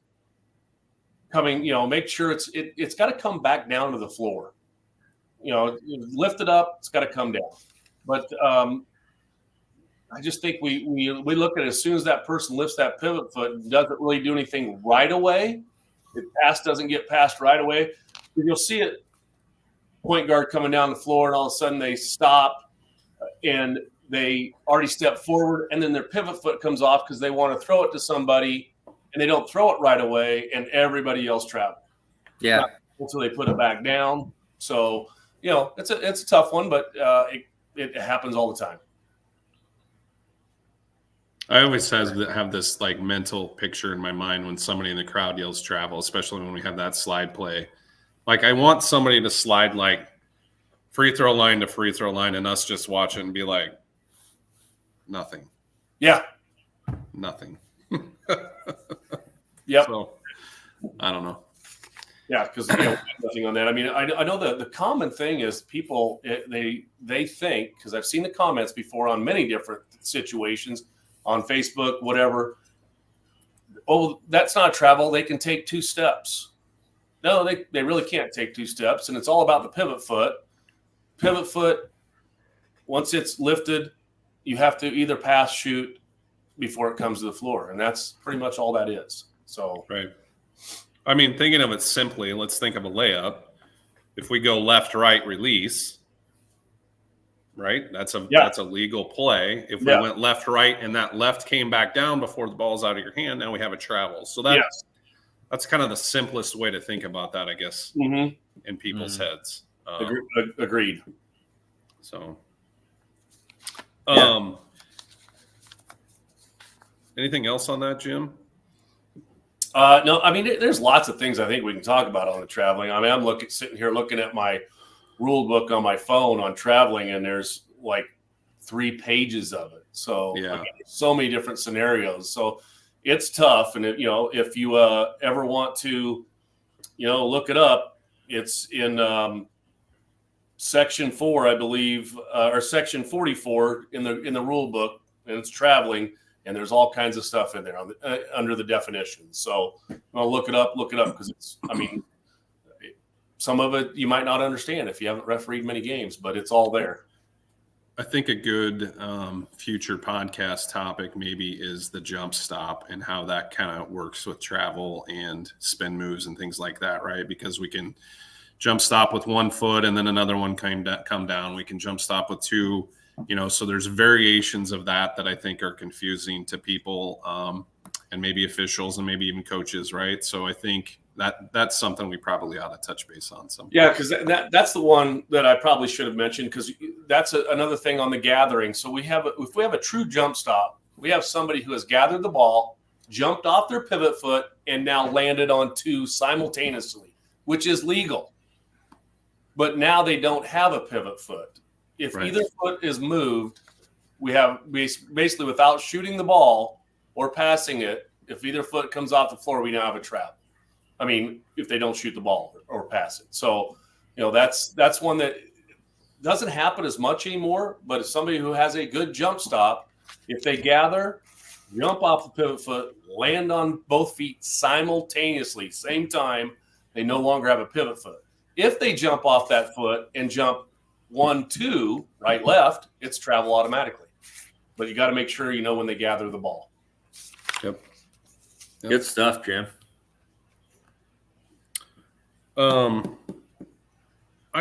S4: coming. Make sure it's got to come back down to the floor. Lift it up, it's got to come down. But I just think we look at it as soon as that person lifts that pivot foot and doesn't really do anything right away. The pass doesn't get passed right away. You'll see it, point guard coming down the floor, and all of a sudden they stop and they already step forward, and then their pivot foot comes off because they want to throw it to somebody, and they don't throw it right away, and everybody else travels.
S2: Yeah.
S4: Until they put it back down. So, it's a tough one, but it happens all the time.
S3: I always have this like mental picture in my mind when somebody in the crowd yells travel, especially when we have that slide play. Like I want somebody to slide like free throw line to free throw line and us just watch it and be like, nothing.
S4: Yeah.
S3: Nothing.
S4: Yep.
S3: So I don't know.
S4: Yeah, because nothing on that. I mean, I know the common thing is people they think, because I've seen the comments before on many different situations on Facebook, whatever. Oh, that's not travel. They can take 2 steps. No, they really can't take 2 steps, and it's all about the pivot foot. Pivot foot, once it's lifted, you have to either pass, shoot before it comes to the floor, and that's pretty much all that is. So
S3: right. I mean, thinking of it simply, let's think of a layup. If we go left, right, release, right? That's a legal play. If we went left, right, and that left came back down before the ball's out of your hand, now we have a travel. So that's kind of the simplest way to think about that, I guess, in people's heads.
S4: Agreed.
S3: So, anything else on that, Jim?
S4: No, I mean, there's lots of things I think we can talk about on the traveling. I mean, I'm sitting here looking at my rule book on my phone on traveling, and there's like 3 pages of it. So, so many different scenarios. So it's tough. And if you ever want to, look it up, it's in section 4, I believe, or section 44 in the rule book, and it's traveling. And there's all kinds of stuff in there under the definitions. So I'll look it up because some of it you might not understand if you haven't refereed many games, but it's all there.
S3: I think a good future podcast topic maybe is the jump stop and how that kind of works with travel and spin moves and things like that, right? Because we can jump stop with 1 foot and then another one come down. We can jump stop with 2. So there's variations of that I think are confusing to people and maybe officials and maybe even coaches, right? So I think that's something we probably ought to touch base on.
S4: Yeah, because that's the one that I probably should have mentioned, because that's another thing on the gathering. So if we have a true jump stop, we have somebody who has gathered the ball, jumped off their pivot foot, and now landed on 2 simultaneously, which is legal. But now they don't have a pivot foot. If either foot is moved, we have basically, without shooting the ball or passing it, if either foot comes off the floor, we now have a trap. I mean, if they don't shoot the ball or pass it. So, that's one that doesn't happen as much anymore. But if somebody who has a good jump stop, if they gather, jump off the pivot foot, land on both feet simultaneously, same time, they no longer have a pivot foot. If they jump off that foot and jump 1, 2, right, left, it's travel automatically. But you got to make sure when they gather the ball.
S3: Yep.
S2: Good stuff, Jim.
S3: I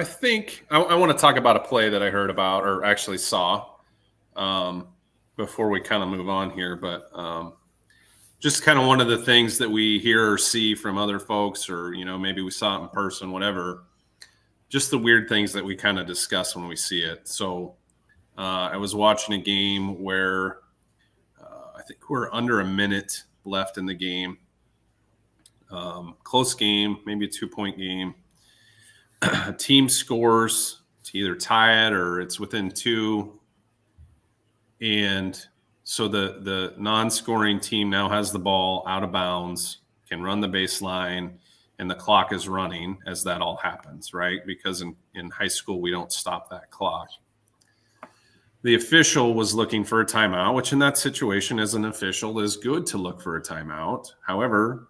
S3: think I want to talk about a play that I heard about or actually saw before we kind of move on here. But just kind of one of the things that we hear or see from other folks, or, maybe we saw it in person, whatever. Just the weird things that we kind of discuss when we see it. So I was watching a game where I think we're under a minute left in the game. Close game, maybe a 2-point game. A team scores to either tie it or it's within 2. And so the non-scoring team now has the ball out of bounds, can run the baseline, and the clock is running as that all happens, right? Because in high school, we don't stop that clock. The official was looking for a timeout, which in that situation as an official is good to look for a timeout. However,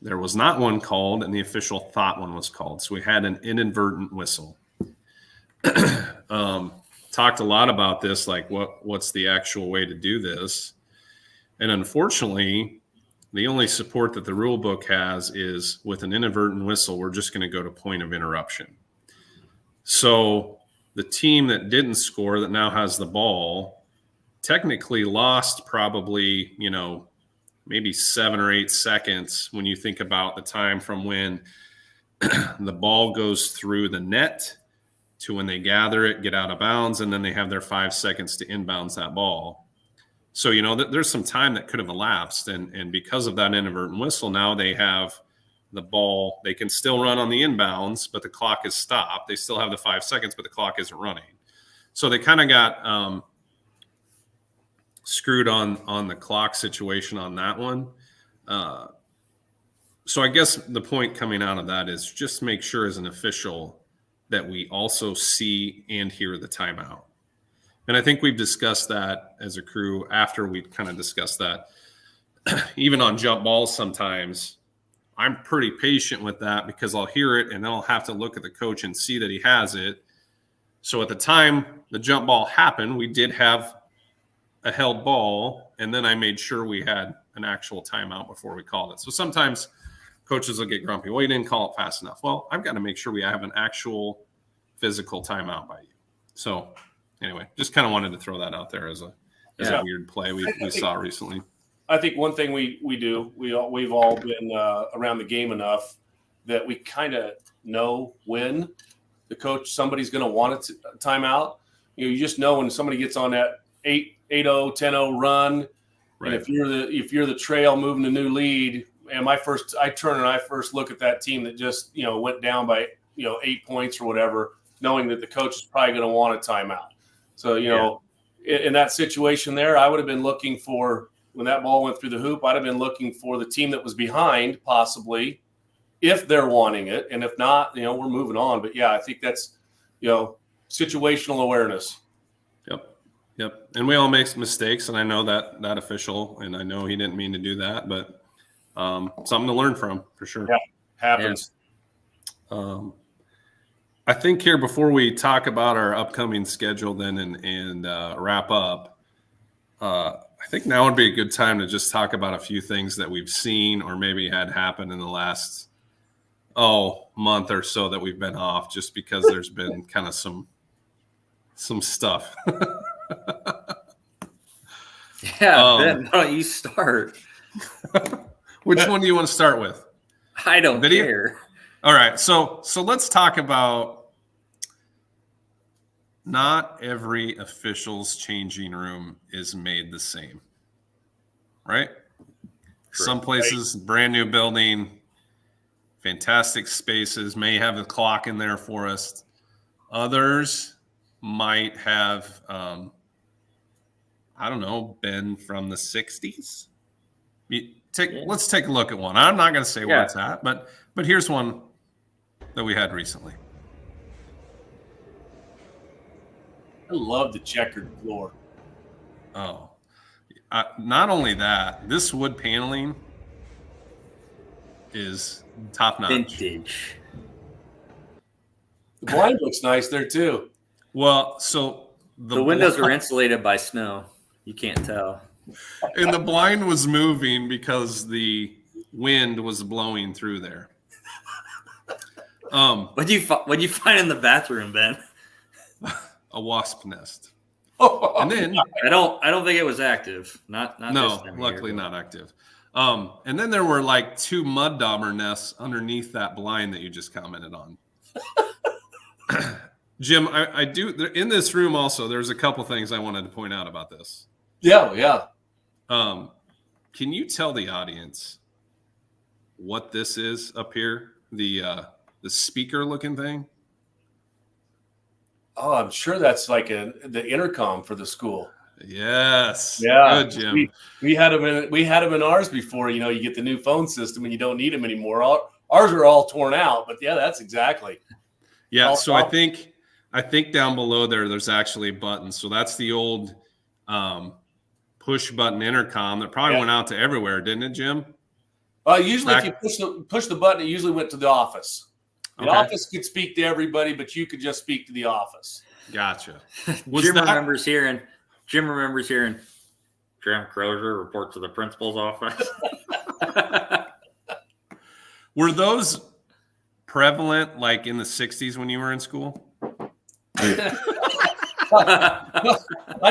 S3: there was not one called, and the official thought one was called. So we had an inadvertent whistle. Talked a lot about this, like what's the actual way to do this? And unfortunately, the only support that the rule book has is with an inadvertent whistle, we're just going to go to point of interruption. So the team that didn't score, that now has the ball, technically lost probably, maybe 7 or 8 seconds when you think about the time from when the ball goes through the net to when they gather it, get out of bounds, and then they have their 5 seconds to inbounds that ball. So, there's some time that could have elapsed. And because of that inadvertent whistle, now they have the ball. They can still run on the inbounds, but the clock is stopped. They still have the 5 seconds, but the clock isn't running. So they kind of got screwed on the clock situation on that one. So I guess the point coming out of that is just make sure as an official that we also see and hear the timeout. And I think we've discussed that as a crew after we kind of discussed that. Even on jump balls sometimes, I'm pretty patient with that because I'll hear it and then I'll have to look at the coach and see that he has it. So at the time the jump ball happened, we did have a held ball, and then I made sure we had an actual timeout before we called it. So sometimes coaches will get grumpy. Well, you didn't call it fast enough. Well, I've got to make sure we have an actual physical timeout by you. So anyway, just kind of wanted to throw that out there as a weird play we saw recently.
S4: I think one thing we do, we've all been around the game enough that we kind of know when somebody's going to want a timeout. You just know when somebody gets on that 8-0, 10-0 run,
S3: Right.
S4: and if you're the trail moving the new lead, and I first look at that team that just went down by 8 points or whatever, knowing that the coach is probably going to want a timeout. So in that situation there, I would have been looking for, when that ball went through the hoop, I'd have been looking for the team that was behind, possibly, if they're wanting it, and if not, we're moving on. But yeah, I think that's situational awareness.
S3: Yep. And we all make mistakes, and I know that official, and I know he didn't mean to do that, but something to learn from for sure.
S4: Yeah, happens.
S3: I think here, before we talk about our upcoming schedule then and wrap up, I think now would be a good time to just talk about a few things that we've seen or maybe had happen in the last month or so that we've been off, just because there's been kind of some stuff.
S2: Yeah, Ben, why don't you start?
S3: Which one do you want to start with?
S2: I don't
S3: Video?
S2: care.
S3: All right, so let's talk about not every official's changing room is made the same, right?
S2: True.
S3: Some places, brand new building, fantastic spaces, may have a clock in there for us. Others might have, I don't know, been from the 60s. Let's take a look at one. I'm not going to say where it's at, but here's one that we had recently.
S4: I love the checkered floor.
S3: Oh, not only that, this wood paneling is top notch.
S2: Vintage.
S4: The blind looks nice there too.
S3: Well, so
S2: The windows are insulated by snow. You can't tell.
S3: and the blind was moving because the wind was blowing through there.
S2: What'd you find in the bathroom, Ben?
S3: A wasp nest.
S4: Oh,
S3: And then
S2: I don't think it was active. Not this
S3: no,
S2: time of
S3: luckily
S2: year.
S3: not active. And then there were like 2 mud dauber nests underneath that blind that you just commented on. Jim, I do in this room also. There's a couple things I wanted to point out about this.
S4: yeah.
S3: Can you tell the audience what this is up here? The speaker looking thing.
S4: Oh, I'm sure that's like the intercom for the school.
S3: Yes.
S4: Yeah.
S3: Good, Jim.
S4: We had them in ours before. You get the new phone system and you don't need them anymore. Ours are all torn out, but yeah, that's exactly.
S3: Yeah. So I think down below there's actually a button. So that's the old push button intercom that probably went out to everywhere, didn't it, Jim?
S4: Usually if you push the button, it usually went to the office. The office could speak to everybody, but you could just speak to the office.
S3: Gotcha.
S2: Jim remembers hearing Jim Crozier report to the principal's office.
S3: Were those prevalent like in the 60s when you were in school?
S4: I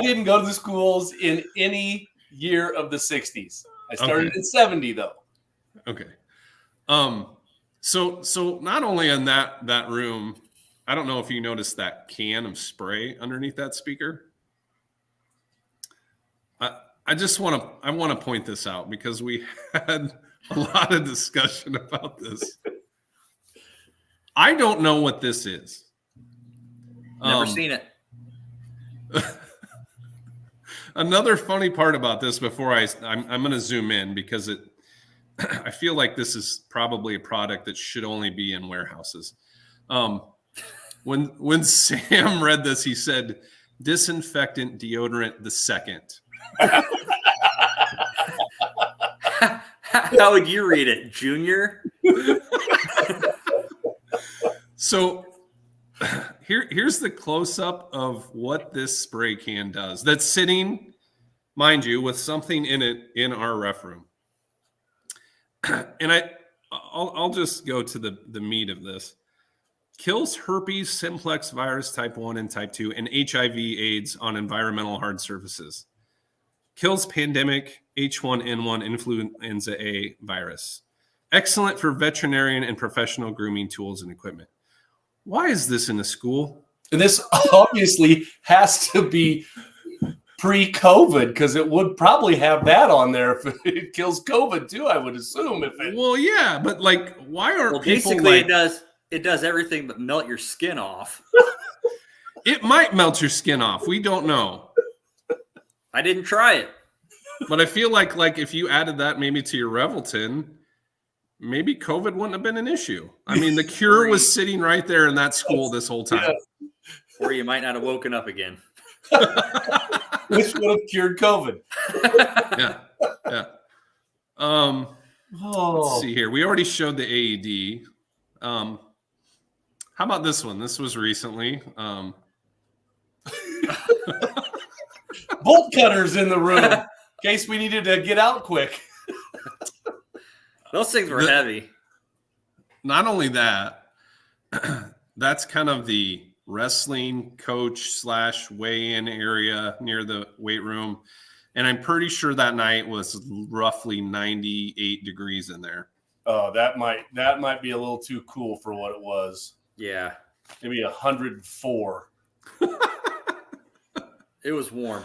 S4: didn't go to the schools in any year of the 60s. I started in 70 though.
S3: Okay. So not only in that room, I don't know if you noticed that can of spray underneath that speaker. I want to point this out because we had a lot of discussion about this. I don't know what this is.
S2: Never seen it.
S3: Another funny part about this before I'm going to zoom in because I feel like this is probably a product that should only be in warehouses. When Sam read this, he said, "Disinfectant deodorant the second."
S2: How would you read it, Junior?
S3: So here's the close-up of what this spray can does. That's sitting, mind you, with something in it in our ref room. And I'll just go to the meat of this. kills herpes simplex virus type 1 and type 2 and HIV/AIDS on environmental hard surfaces. Kills pandemic H1N1 influenza A virus. Excellent for veterinarian and professional grooming tools and equipment. Why is this in a school?
S4: And this obviously has to be pre-COVID, because it would probably have that on there if it kills COVID too, I would assume.
S3: Well, yeah, but like, why are people
S2: basically
S3: like,
S2: it does everything but melt your skin off.
S3: it might melt your skin off. We don't know.
S2: I didn't try it.
S3: But I feel like if you added that maybe to your Revelton, maybe COVID wouldn't have been an issue. I mean, the cure was sitting right there in that school this whole time.
S2: Or you might not have woken up again.
S4: Which would have cured COVID.
S3: Yeah. Let's see here. We already showed the AED. How about this one? This was recently.
S4: Bolt cutters in the room in case we needed to get out quick.
S2: Those things were heavy.
S3: Not only that, that's kind of the wrestling coach / weigh-in area near the weight room. And I'm pretty sure that night was roughly 98 degrees in there.
S4: Oh, that might be a little too cool for what it was.
S2: Yeah.
S4: Maybe 104.
S2: It was warm.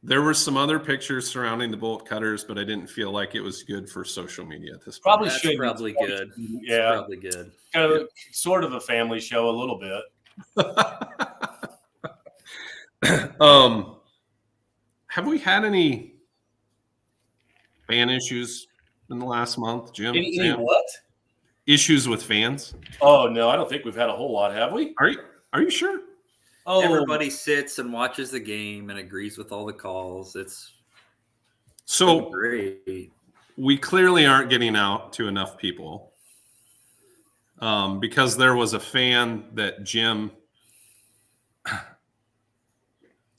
S3: There were some other pictures surrounding the bolt cutters, but I didn't feel like it was good for social media at this point.
S4: Probably
S2: That's
S4: should.
S2: probably good.
S4: Yeah.
S2: It's probably good.
S4: Kind of sort of a family show a little bit.
S3: Have we had any fan issues in the last month, Jim?
S4: Any what?
S3: Issues with fans?
S4: Oh no, I don't think we've had a whole lot, have we?
S3: Are you sure?
S4: Oh,
S2: Everybody sits and watches the game and agrees with all the calls. It's
S3: So
S2: great.
S3: we clearly aren't getting out to enough people, because there was a fan that Jim.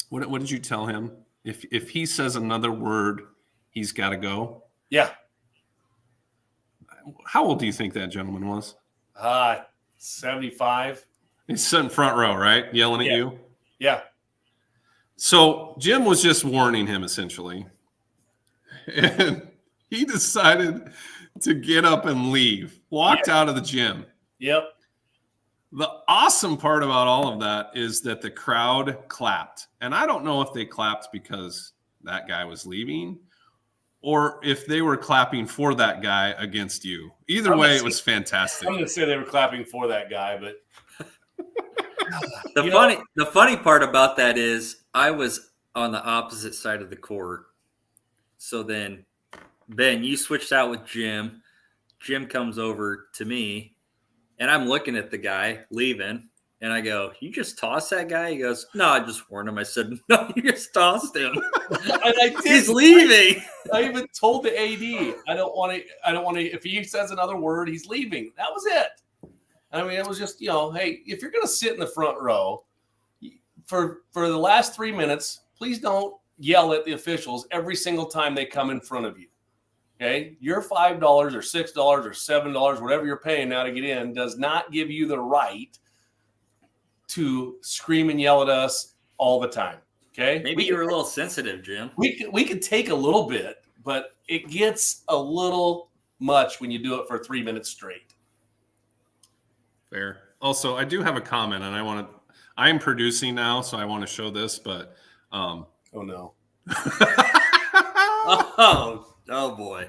S3: What did you tell him? If he says another word, he's got to go.
S4: yeah.
S3: How old do you think that gentleman was?
S4: 75.
S3: He's sitting front row, right? Yelling at you.
S4: Yeah.
S3: So Jim was just warning him essentially. And he decided to get up and leave, walked out of the gym.
S4: Yep.
S3: The awesome part about all of that is that the crowd clapped. And I don't know if they clapped because that guy was leaving or if they were clapping for that guy against you. Either way, it was fantastic.
S4: I'm going to say they were clapping for that guy, but
S2: The funny part about that is I was on the opposite side of the court. So then, Ben, you switched out with Jim. Jim comes over to me, and I'm looking at the guy leaving, and I go, "You just tossed that guy?" He goes, "No, I just warned him." I said, "No, you just tossed him.
S4: and I did.
S2: He's leaving."
S4: I even told the AD, I don't want to. If he says another word, he's leaving. That was it. I mean, it was just, hey, if you're going to sit in the front row for the last 3 minutes, please don't yell at the officials every single time they come in front of you. Okay, your $5 or $6 or $7, whatever you're paying now to get in, does not give you the right to scream and yell at us all the time. Okay,
S2: Maybe you were a little sensitive, Jim.
S4: We could take a little bit, but it gets a little much when you do it for 3 minutes straight.
S3: Fair. Also, I do have a comment, and I am producing now, so I want to show this, but
S4: Oh no.
S2: Oh boy.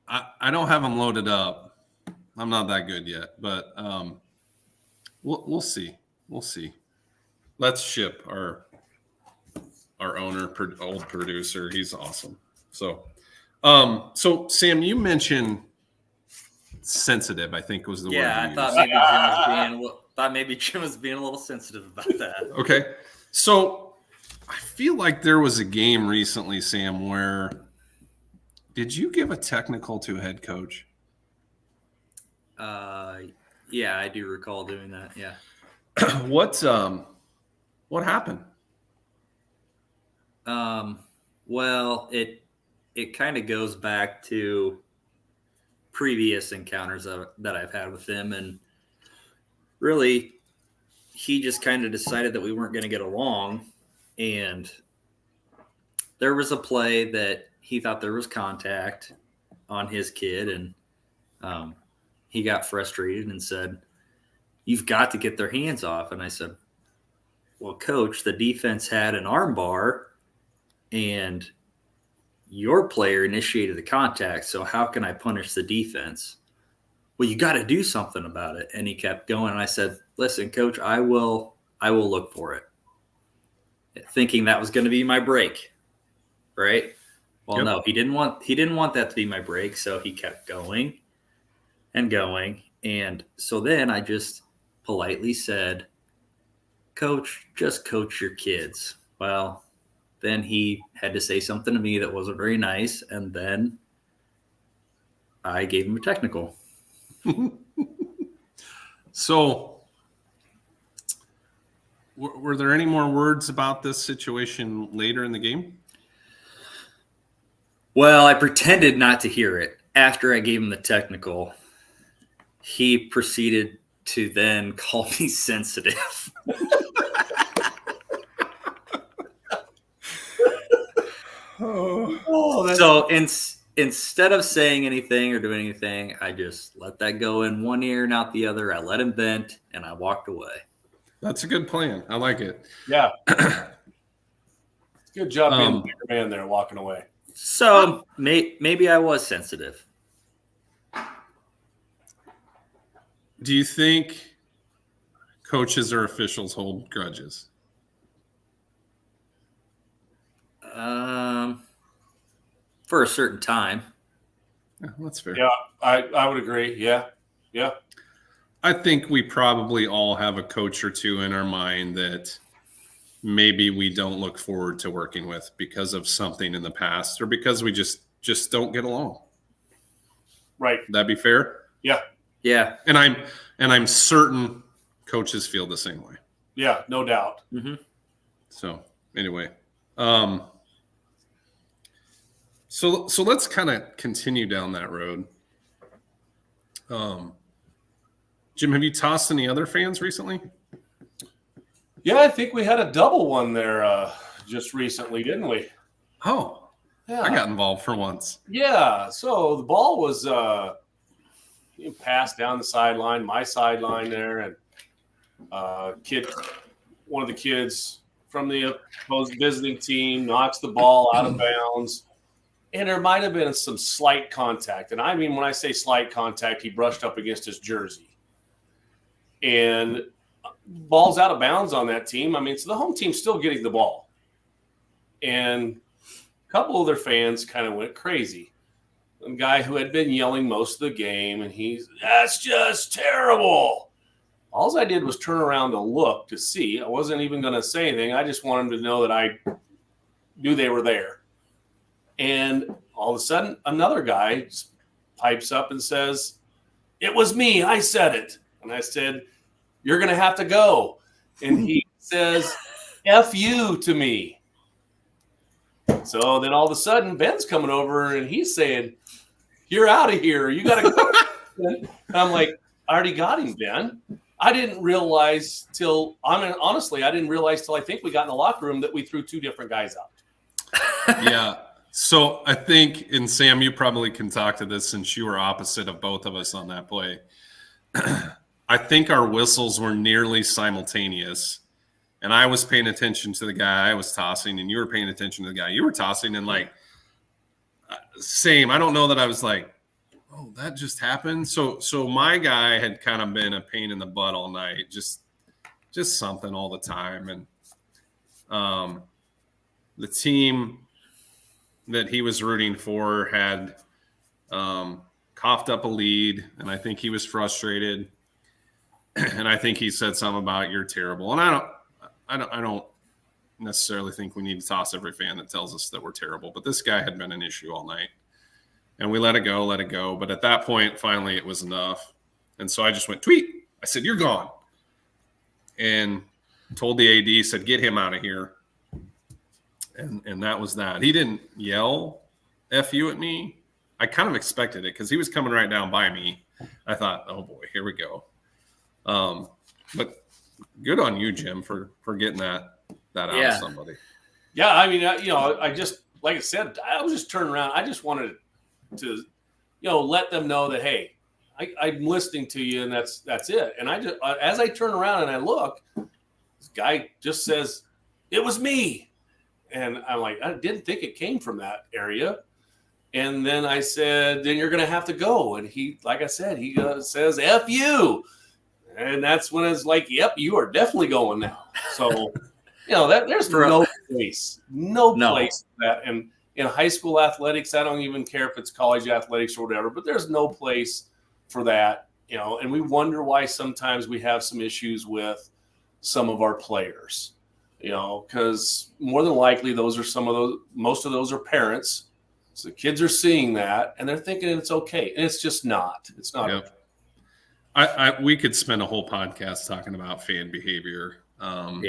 S3: I don't have them loaded up. I'm not that good yet, but we'll see. We'll see. Let's ship our owner, old producer. He's awesome. So Sam, you mentioned sensitive, I think was the word.
S2: Yeah,
S3: you
S2: thought maybe Jim was being a little sensitive about that.
S3: Okay. So I feel like there was a game recently, Sam, where did you give a technical to a head coach?
S2: Yeah, I do recall doing that. Yeah.
S3: What happened?
S2: Well, it kind of goes back to previous encounters that I've had with him, and really, he just kind of decided that we weren't going to get along. And there was a play that he thought there was contact on his kid. And he got frustrated and said, "You've got to get their hands off." And I said, "Well, coach, the defense had an arm bar and your player initiated the contact. So how can I punish the defense?" "Well, you got to do something about it." And he kept going. And I said, "Listen, coach, I will look for it." Thinking that was going to be my break. Right. Well, no, he didn't want that to be my break. So he kept going and going. And so then I just politely said, "Coach, just coach your kids." Well, then he had to say something to me that wasn't very nice. And then I gave him a technical.
S3: So, were there any more words about this situation later in the game?
S2: Well, I pretended not to hear it. After I gave him the technical, he proceeded to then call me sensitive. So instead of saying anything or doing anything, I just let that go in one ear and out the other. I let him vent, and I walked away.
S3: That's a good plan. I like it.
S4: Yeah. Good job being the bigger man there, walking away.
S2: So maybe I was sensitive.
S3: Do you think coaches or officials hold grudges?
S2: For a certain time.
S3: Yeah, that's fair.
S4: Yeah, I would agree. Yeah. Yeah.
S3: I think we probably all have a coach or two in our mind that maybe we don't look forward to working with because of something in the past or because we just don't get along.
S4: Right.
S3: That'd be fair?
S4: Yeah.
S2: Yeah.
S3: And I'm certain coaches feel the same way.
S4: Yeah, no doubt.
S2: Mm-hmm.
S3: So anyway, so let's kind of continue down that road. Jim, have you tossed any other fans recently?
S4: Yeah, I think we had a double one there just recently, didn't we?
S3: Oh,
S4: Yeah.
S3: I got involved for once.
S4: Yeah. So the ball was passed down the sideline, my sideline there, and one of the kids from the opposed visiting team knocks the ball out of bounds. And there might have been some slight contact. And I mean, when I say slight contact, he brushed up against his jersey. And ball's out of bounds on that team. I mean, so the home team's still getting the ball. And a couple of their fans kind of went crazy. A guy who had been yelling most of the game, and "That's just terrible." All I did was turn around to look to see. I wasn't even going to say anything. I just wanted them to know that I knew they were there. And all of a sudden, another guy pipes up and says, "It was me. I said it." And I said, "You're going to have to go." And he says, "F you" to me. So then all of a sudden, Ben's coming over and he's saying, "You're out of here. You got to go." And I'm like, "I already got him, Ben." I didn't realize honestly, I didn't realize till I think we got in the locker room that we threw two different guys out.
S3: Yeah. So I think, and Sam, you probably can talk to this since you were opposite of both of us on that play. I think our whistles were nearly simultaneous. And I was paying attention to the guy I was tossing, and you were paying attention to the guy you were tossing. And same. I don't know that I was like, "Oh, that just happened." So my guy had kind of been a pain in the butt all night, just something all the time. And the team that he was rooting for had coughed up a lead, and I think he was frustrated. And I think he said something about "you're terrible." And I don't necessarily think we need to toss every fan that tells us that we're terrible, but this guy had been an issue all night. And we let it go. But at that point, finally, it was enough. And so I just went tweet. I said, "You're gone." And told the AD, said, "Get him out of here." And that was that. He didn't yell "F you" at me. I kind of expected it because he was coming right down by me. I thought, "Oh boy, here we go." But good on you, Jim, for getting that out
S2: Yeah.
S3: of somebody.
S4: Yeah, I mean, I just, like I said, I was just turning around. I just wanted to, let them know that, hey, I'm listening to you, and that's it. And I just, as I turn around and I look, this guy just says, "It was me," and I'm like, I didn't think it came from that area. And then I said, "Then you're going to have to go." And he, like I said, he says, "F you," and that's when it's like, "Yep, you are definitely going now." So, there's no place for that. And in high school athletics, I don't even care if it's college athletics or whatever, but there's no place for that, and we wonder why sometimes we have some issues with some of our players, because more than likely most of those are parents. So the kids are seeing that and they're thinking it's okay. And it's just not. It's not.
S3: Yep.
S4: Okay.
S3: We could spend a whole podcast talking about fan behavior. And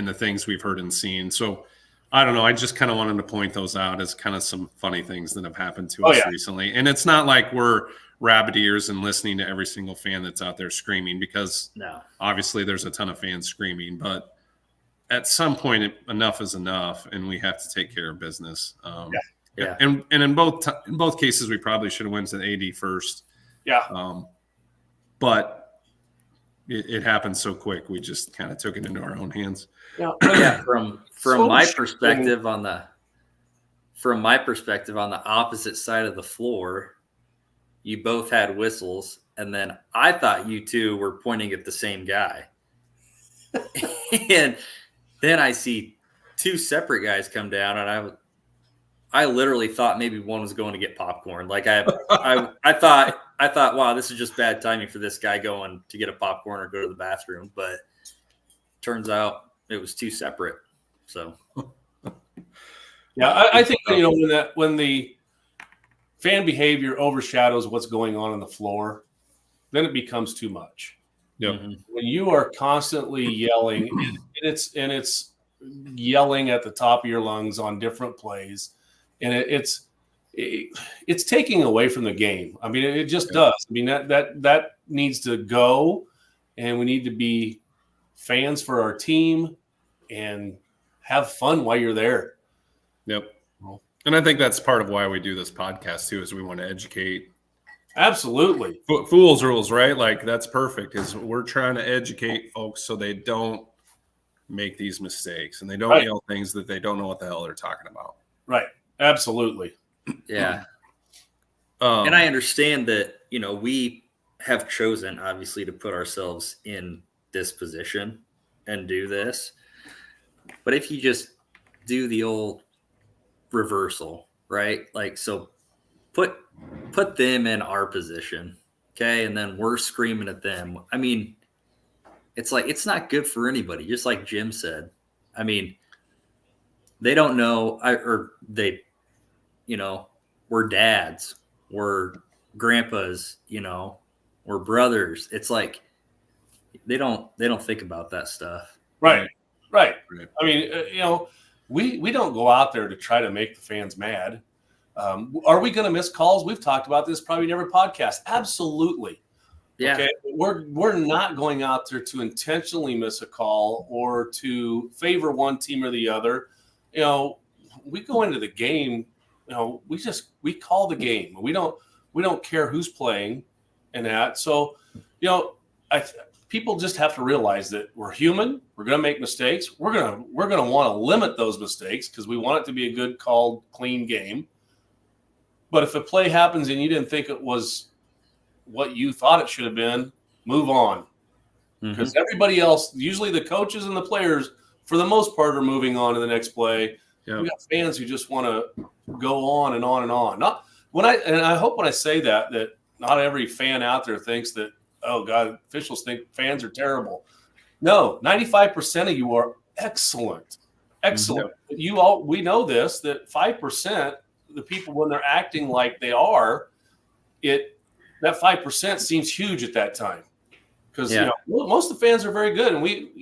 S3: the things we've heard and seen. So I don't know. I just kind of wanted to point those out as kind of some funny things that have happened to us recently. And it's not like we're rabbit ears and listening to every single fan that's out there screaming, because obviously there's a ton of fans screaming, but at some point enough is enough and we have to take care of business. And in both cases, we probably should have went to the AD first.
S4: Yeah.
S3: But it happened so quick. We just kind of took it into our own hands.
S2: Yeah. From my perspective on the opposite side of the floor, you both had whistles, and then I thought you two were pointing at the same guy. And then I see two separate guys come down, and I literally thought maybe one was going to get popcorn. Like I thought, wow, this is just bad timing for this guy going to get a popcorn or go to the bathroom. But turns out it was two separate. So,
S4: yeah, I think when the fan behavior overshadows what's going on the floor, then it becomes too much.
S3: Yep.
S2: Mm-hmm.
S4: When you are constantly yelling, and it's yelling at the top of your lungs on different plays, and it's taking away from the game. I mean, it just does. I mean, that needs to go, and we need to be fans for our team and have fun while you're there.
S3: Yep. And I think that's part of why we do this podcast too, is we want to educate.
S4: Absolutely.
S3: Fool's rules, right? Like that's perfect, is we're trying to educate folks so they don't make these mistakes and they don't yell things that they don't know what the hell they're talking about.
S4: Right. Absolutely.
S2: Yeah. And I understand that, we have chosen obviously to put ourselves in this position and do this. But if you just do the old reversal, right? Like, so put them in our position. Okay. And then we're screaming at them. I mean, it's like, it's not good for anybody. Just like Jim said, I mean, they don't know, we're dads, we're grandpas, we're brothers. It's like, they don't think about that stuff.
S4: Right. I mean, we don't go out there to try to make the fans mad. Are we going to miss calls? We've talked about this probably in every podcast. Absolutely.
S2: Yeah.
S4: Okay. We're not going out there to intentionally miss a call or to favor one team or the other. We go into the game, we call the game. We don't care who's playing and that. So, people just have to realize that we're human. We're going to make mistakes. We're going to want to limit those mistakes because we want it to be a good called, clean game. But if a play happens and you didn't think it was what you thought it should have been, move on. Because everybody else, usually the coaches and the players, for the most part, are moving on to the next play. Yep. We got fans who just want to go on and on and on. I hope when I say that not every fan out there thinks that, oh God, officials think fans are terrible. No, 95% of you are excellent. Mm-hmm. We know this, that 5%, the people when they're acting like they are, that 5% seems huge at that time. Because most of the fans are very good, and we,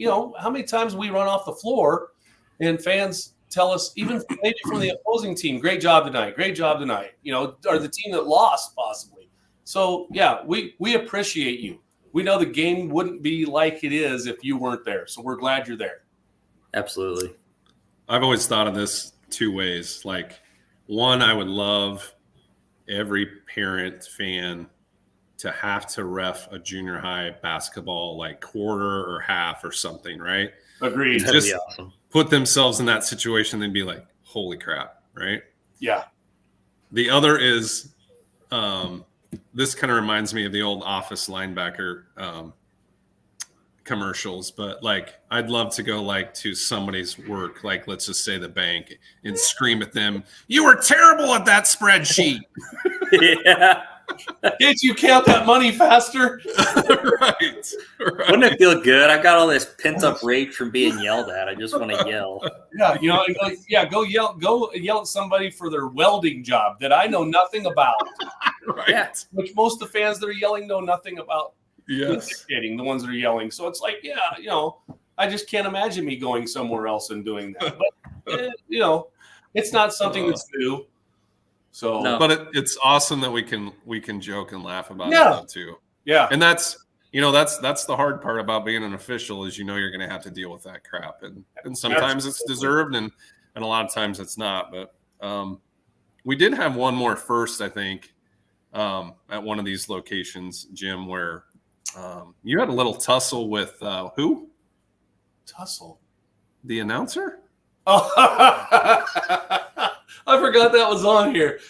S4: how many times we run off the floor, and fans tell us, even maybe from the opposing team, great job tonight, or the team that lost possibly. So yeah, we appreciate you. we know the game wouldn't be like it is if you weren't there. So we're glad you're there.
S2: Absolutely.
S3: I've always thought of this two ways. Like, one, I would love every parent fan to have to ref a junior high basketball like quarter or half or something, right?
S4: Agreed.
S2: That'd
S3: Just
S2: be awesome.
S3: put themselves in that situation and be like, holy crap, right?
S4: Yeah.
S3: The other is this kind of reminds me of the old Office linebacker commercials, but like I'd love to go like to somebody's work, like let's just say the bank, and scream at them, "You were terrible at that spreadsheet."
S2: Yeah.
S4: Did you count that money faster?
S3: right.
S2: Wouldn't it feel good? I've got all this pent up rage from being yelled at. I just want to yell.
S4: Yeah, you know, like, yeah, go yell at somebody for their welding job that I know nothing about.
S3: Right.
S2: Yeah.
S4: Which most of the fans that are yelling know nothing about.
S3: Yes.
S4: The ones that are yelling. So it's like, yeah, you know, I just can't imagine me going somewhere else and doing that. But you know, it's not something that's new. So,
S2: No.
S3: But it's awesome that we can joke and laugh about
S4: Yeah.
S3: it though, too.
S4: yeah,
S3: And that's the hard part about being an official is you're going to have to deal with that crap, and sometimes it's deserved, and a lot of times it's not. But we did have one more first, I think, at one of these locations, Jim, where you had a little tussle with who?
S4: tussle.
S3: The announcer?
S4: Oh, I forgot that was on here.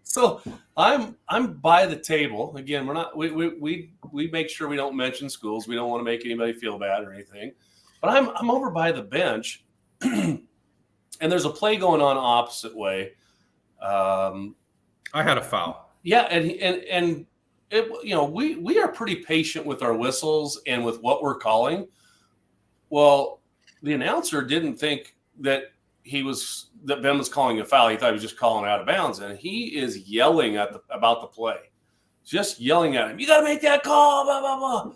S4: So I'm by the table again. We're not we make sure we don't mention schools. We don't want to make anybody feel bad or anything. But I'm over by the bench, and there's a play going on opposite way.
S3: I had a foul.
S4: Yeah, and it, you know, we are pretty patient with our whistles and with what we're calling. Well, the announcer didn't think that Ben was calling a foul. He thought he was just calling out of bounds, and he is yelling about the play, just yelling at him. You got to make that call, blah blah blah.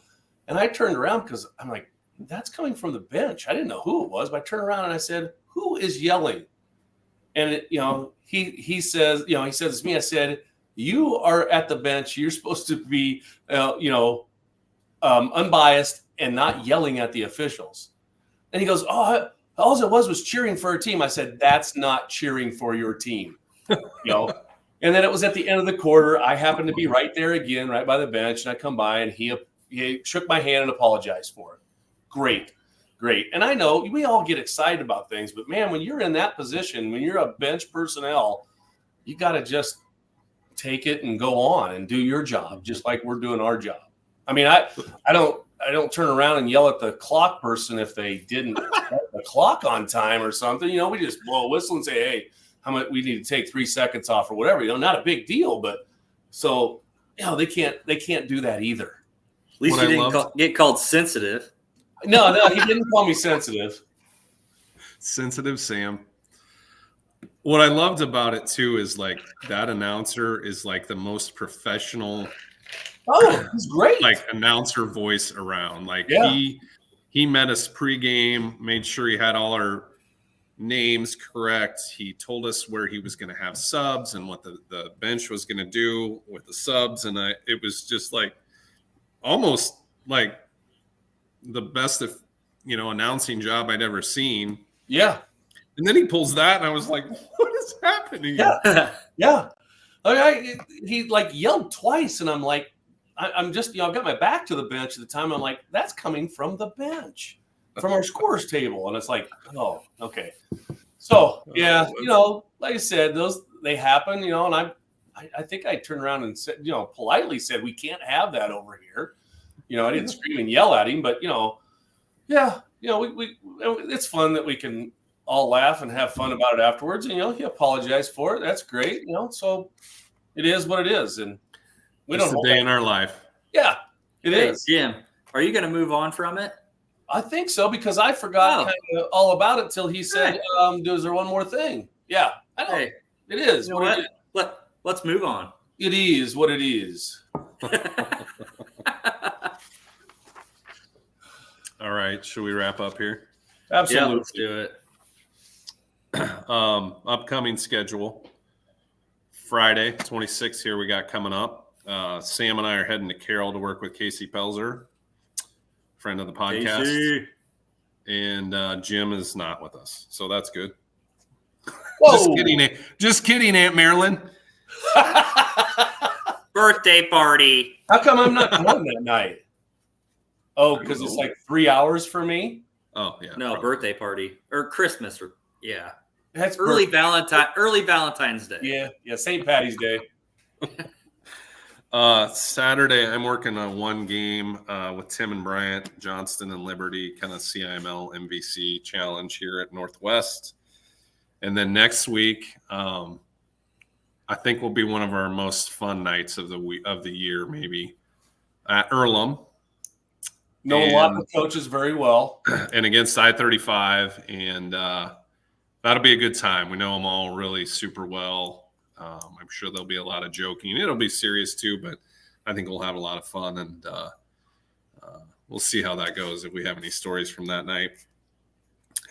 S4: And I turned around because I'm like, that's coming from the bench. I didn't know who it was, but I turned around and I said, "Who is yelling?" And it, you know, he says, you know, he says it's me. I said, "You are at the bench. You're supposed to be, unbiased and not yelling at the officials." And he goes, "Oh, all it was cheering for a team." I said, "That's not cheering for your team." You know. And then it was at the end of the quarter. I happened to be right there again, right by the bench, and I come by and he shook my hand and apologized for it. Great. And I know we all get excited about things, but man, when you're in that position, when you're a bench personnel, you got to just take it and go on and do your job, just like we're doing our job. I mean, I don't turn around and yell at the clock person if they didn't set the clock on time or something. You know, we just blow a whistle and say, "Hey, how much we need to take 3 seconds off or whatever." You know, not a big deal, but so you know they can't do that either.
S2: At least
S3: What
S2: you
S3: I
S2: didn't
S3: loved-
S2: get called sensitive.
S4: No, he didn't call me sensitive.
S3: Sensitive Sam. What I loved about it too is like that announcer is like the most professional
S4: Oh, he's great.
S3: like announcer voice around. Like
S4: Yeah.
S3: he met us pregame, made sure he had all our names correct. He told us where he was going to have subs and what the bench was going to do with the subs, and it was just like almost like the best of announcing job I'd ever seen.
S4: Yeah.
S3: And then he pulls that, and I was like, "What is happening?"
S4: Yeah. Yeah. He like yelled twice, and I'm like, I'm just, I've got my back to the bench at the time. I'm like, that's coming from the bench, from our scores table. And it's like, oh, okay. So, yeah, like I said, they happen, and I think I turned around and said, politely said, we can't have that over here. I didn't scream and yell at him, but, yeah, we it's fun that we can all laugh and have fun about it afterwards. And, he apologized for it. That's great. So it is what it is. And we
S3: It's
S4: don't
S3: a day in our life.
S4: Yeah, it is.
S2: Jim, are you going to move on from it?
S4: I think so, because I forgot kind of all about it till he said, is there one more thing? Yeah, I know.
S2: Hey,
S4: it is.
S2: you know what? Let's move on.
S4: It is what it is.
S3: All right, should we wrap up here?
S4: Absolutely.
S2: Yeah, let's do it.
S3: Upcoming schedule. Friday, 26th here we got coming up. Sam and I are heading to Carroll to work with Casey Pelzer, friend of the podcast.
S2: Casey.
S3: And Jim is not with us, so that's good.
S4: Whoa.
S3: Just kidding, Aunt Marilyn.
S2: Birthday party.
S4: How come I'm not going that night? Oh, because it's like 3 hours for me.
S3: Oh yeah,
S2: No,
S3: probably.
S2: birthday party or Christmas. Or, yeah.
S4: That's
S2: Early Valentine's Day.
S4: Yeah, St. Patty's Day.
S3: Saturday, I'm working on one game with Tim and Bryant, Johnston and Liberty, kind of CIML MVC challenge here at Northwest. And then next week, I think will be one of our most fun nights of the year, maybe at Earlham.
S4: Know a lot of the coaches very well.
S3: And against I-35, and that'll be a good time. We know them all really super well. I'm sure there'll be a lot of joking. It'll be serious too, but I think we'll have a lot of fun, and we'll see how that goes if we have any stories from that night.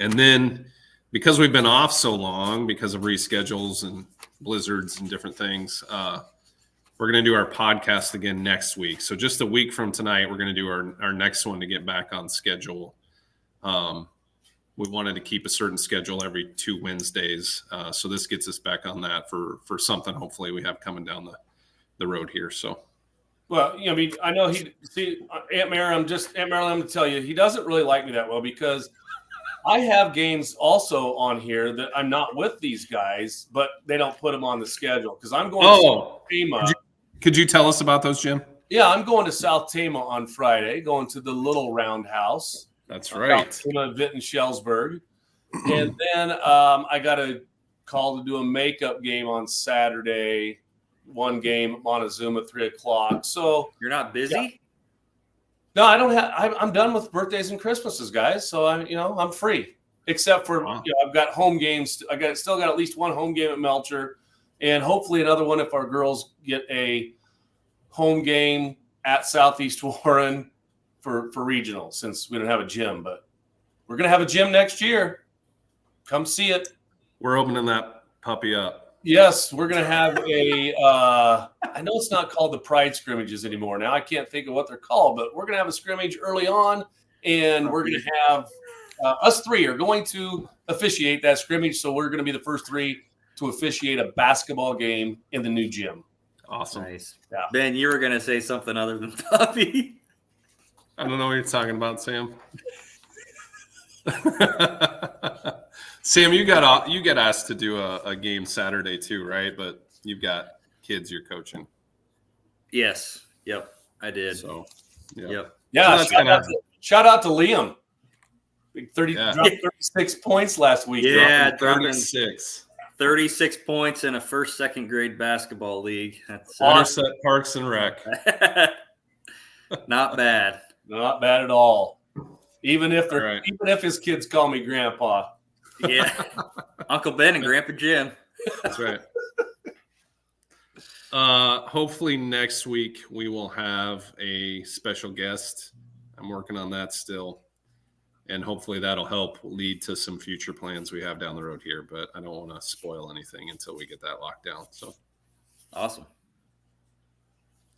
S3: And then because we've been off so long because of reschedules and blizzards and different things, we're going to do our podcast again next week. So just a week from tonight, we're going to do our next one to get back on schedule. We wanted to keep a certain schedule every 2 Wednesdays. So this gets us back on that for something hopefully we have coming down the road here. So,
S4: Well, I mean, I know Aunt Marilyn, I'm going to tell you, he doesn't really like me that well because I have games also on here that I'm not with these guys, but they don't put them on the schedule because I'm going to South Tama.
S3: Could you tell us about those, Jim?
S4: Yeah, I'm going to South Tama on Friday, going to the Little Roundhouse.
S3: That's right.
S4: Vit and Shellsburg. And then I got a call to do a makeup game on Saturday, one game at Montezuma at 3:00. So
S2: You're not busy?
S4: Yeah. No, I don't have. I'm done with birthdays and Christmases, guys. So I'm free, except for I've got home games. Still got at least one home game at Melcher, and hopefully another one if our girls get a home game at Southeast Warren for regional, since we don't have a gym. But we're gonna have a gym next year. Come see it.
S3: We're opening that puppy up.
S4: Yes, we're going to have I know it's not called the Pride scrimmages anymore. Now I can't think of what they're called, but we're going to have a scrimmage early on, and we're going to have us three are going to officiate that scrimmage. So we're going to be the first three to officiate a basketball game in the new gym.
S3: Awesome.
S2: Nice.
S4: Yeah.
S2: Ben, you were going to say something other than puppy.
S3: I don't know what you're talking about, Sam. Sam, you get asked to do a game Saturday too, right? But you've got kids you're coaching.
S2: Yes. Yep. I did.
S3: So, yeah.
S2: Yep.
S4: Yeah.
S3: So
S4: shout out to Liam. Big 30,
S3: Yeah.
S4: dropped 36 points last week.
S2: Yeah,
S3: Dropping
S2: dropping
S3: 36.
S2: 36 points in a first, second grade basketball league. That's
S3: Waterset Parks and Rec.
S2: not bad.
S4: Not bad at all. Even if
S3: Right.
S4: even if his kids call me grandpa.
S2: Yeah. Uncle Ben and Grandpa Jim.
S3: That's right. Hopefully next week we will have a special guest. I'm working on that still. And hopefully that'll help lead to some future plans we have down the road here. But I don't want to spoil anything until we get that locked down. So,
S2: Awesome.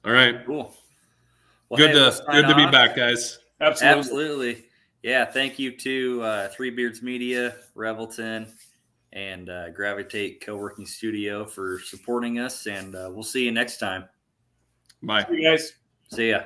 S3: all right.
S2: Cool. Well,
S3: Good
S2: hey, we'll sign
S3: to be
S2: off.
S3: back, guys.
S4: Absolutely.
S2: Yeah, thank you to Three Beards Media, Revelton, and Gravitate Co-working Studio for supporting us, and we'll see you next time.
S3: Bye.
S4: See you guys.
S2: See ya.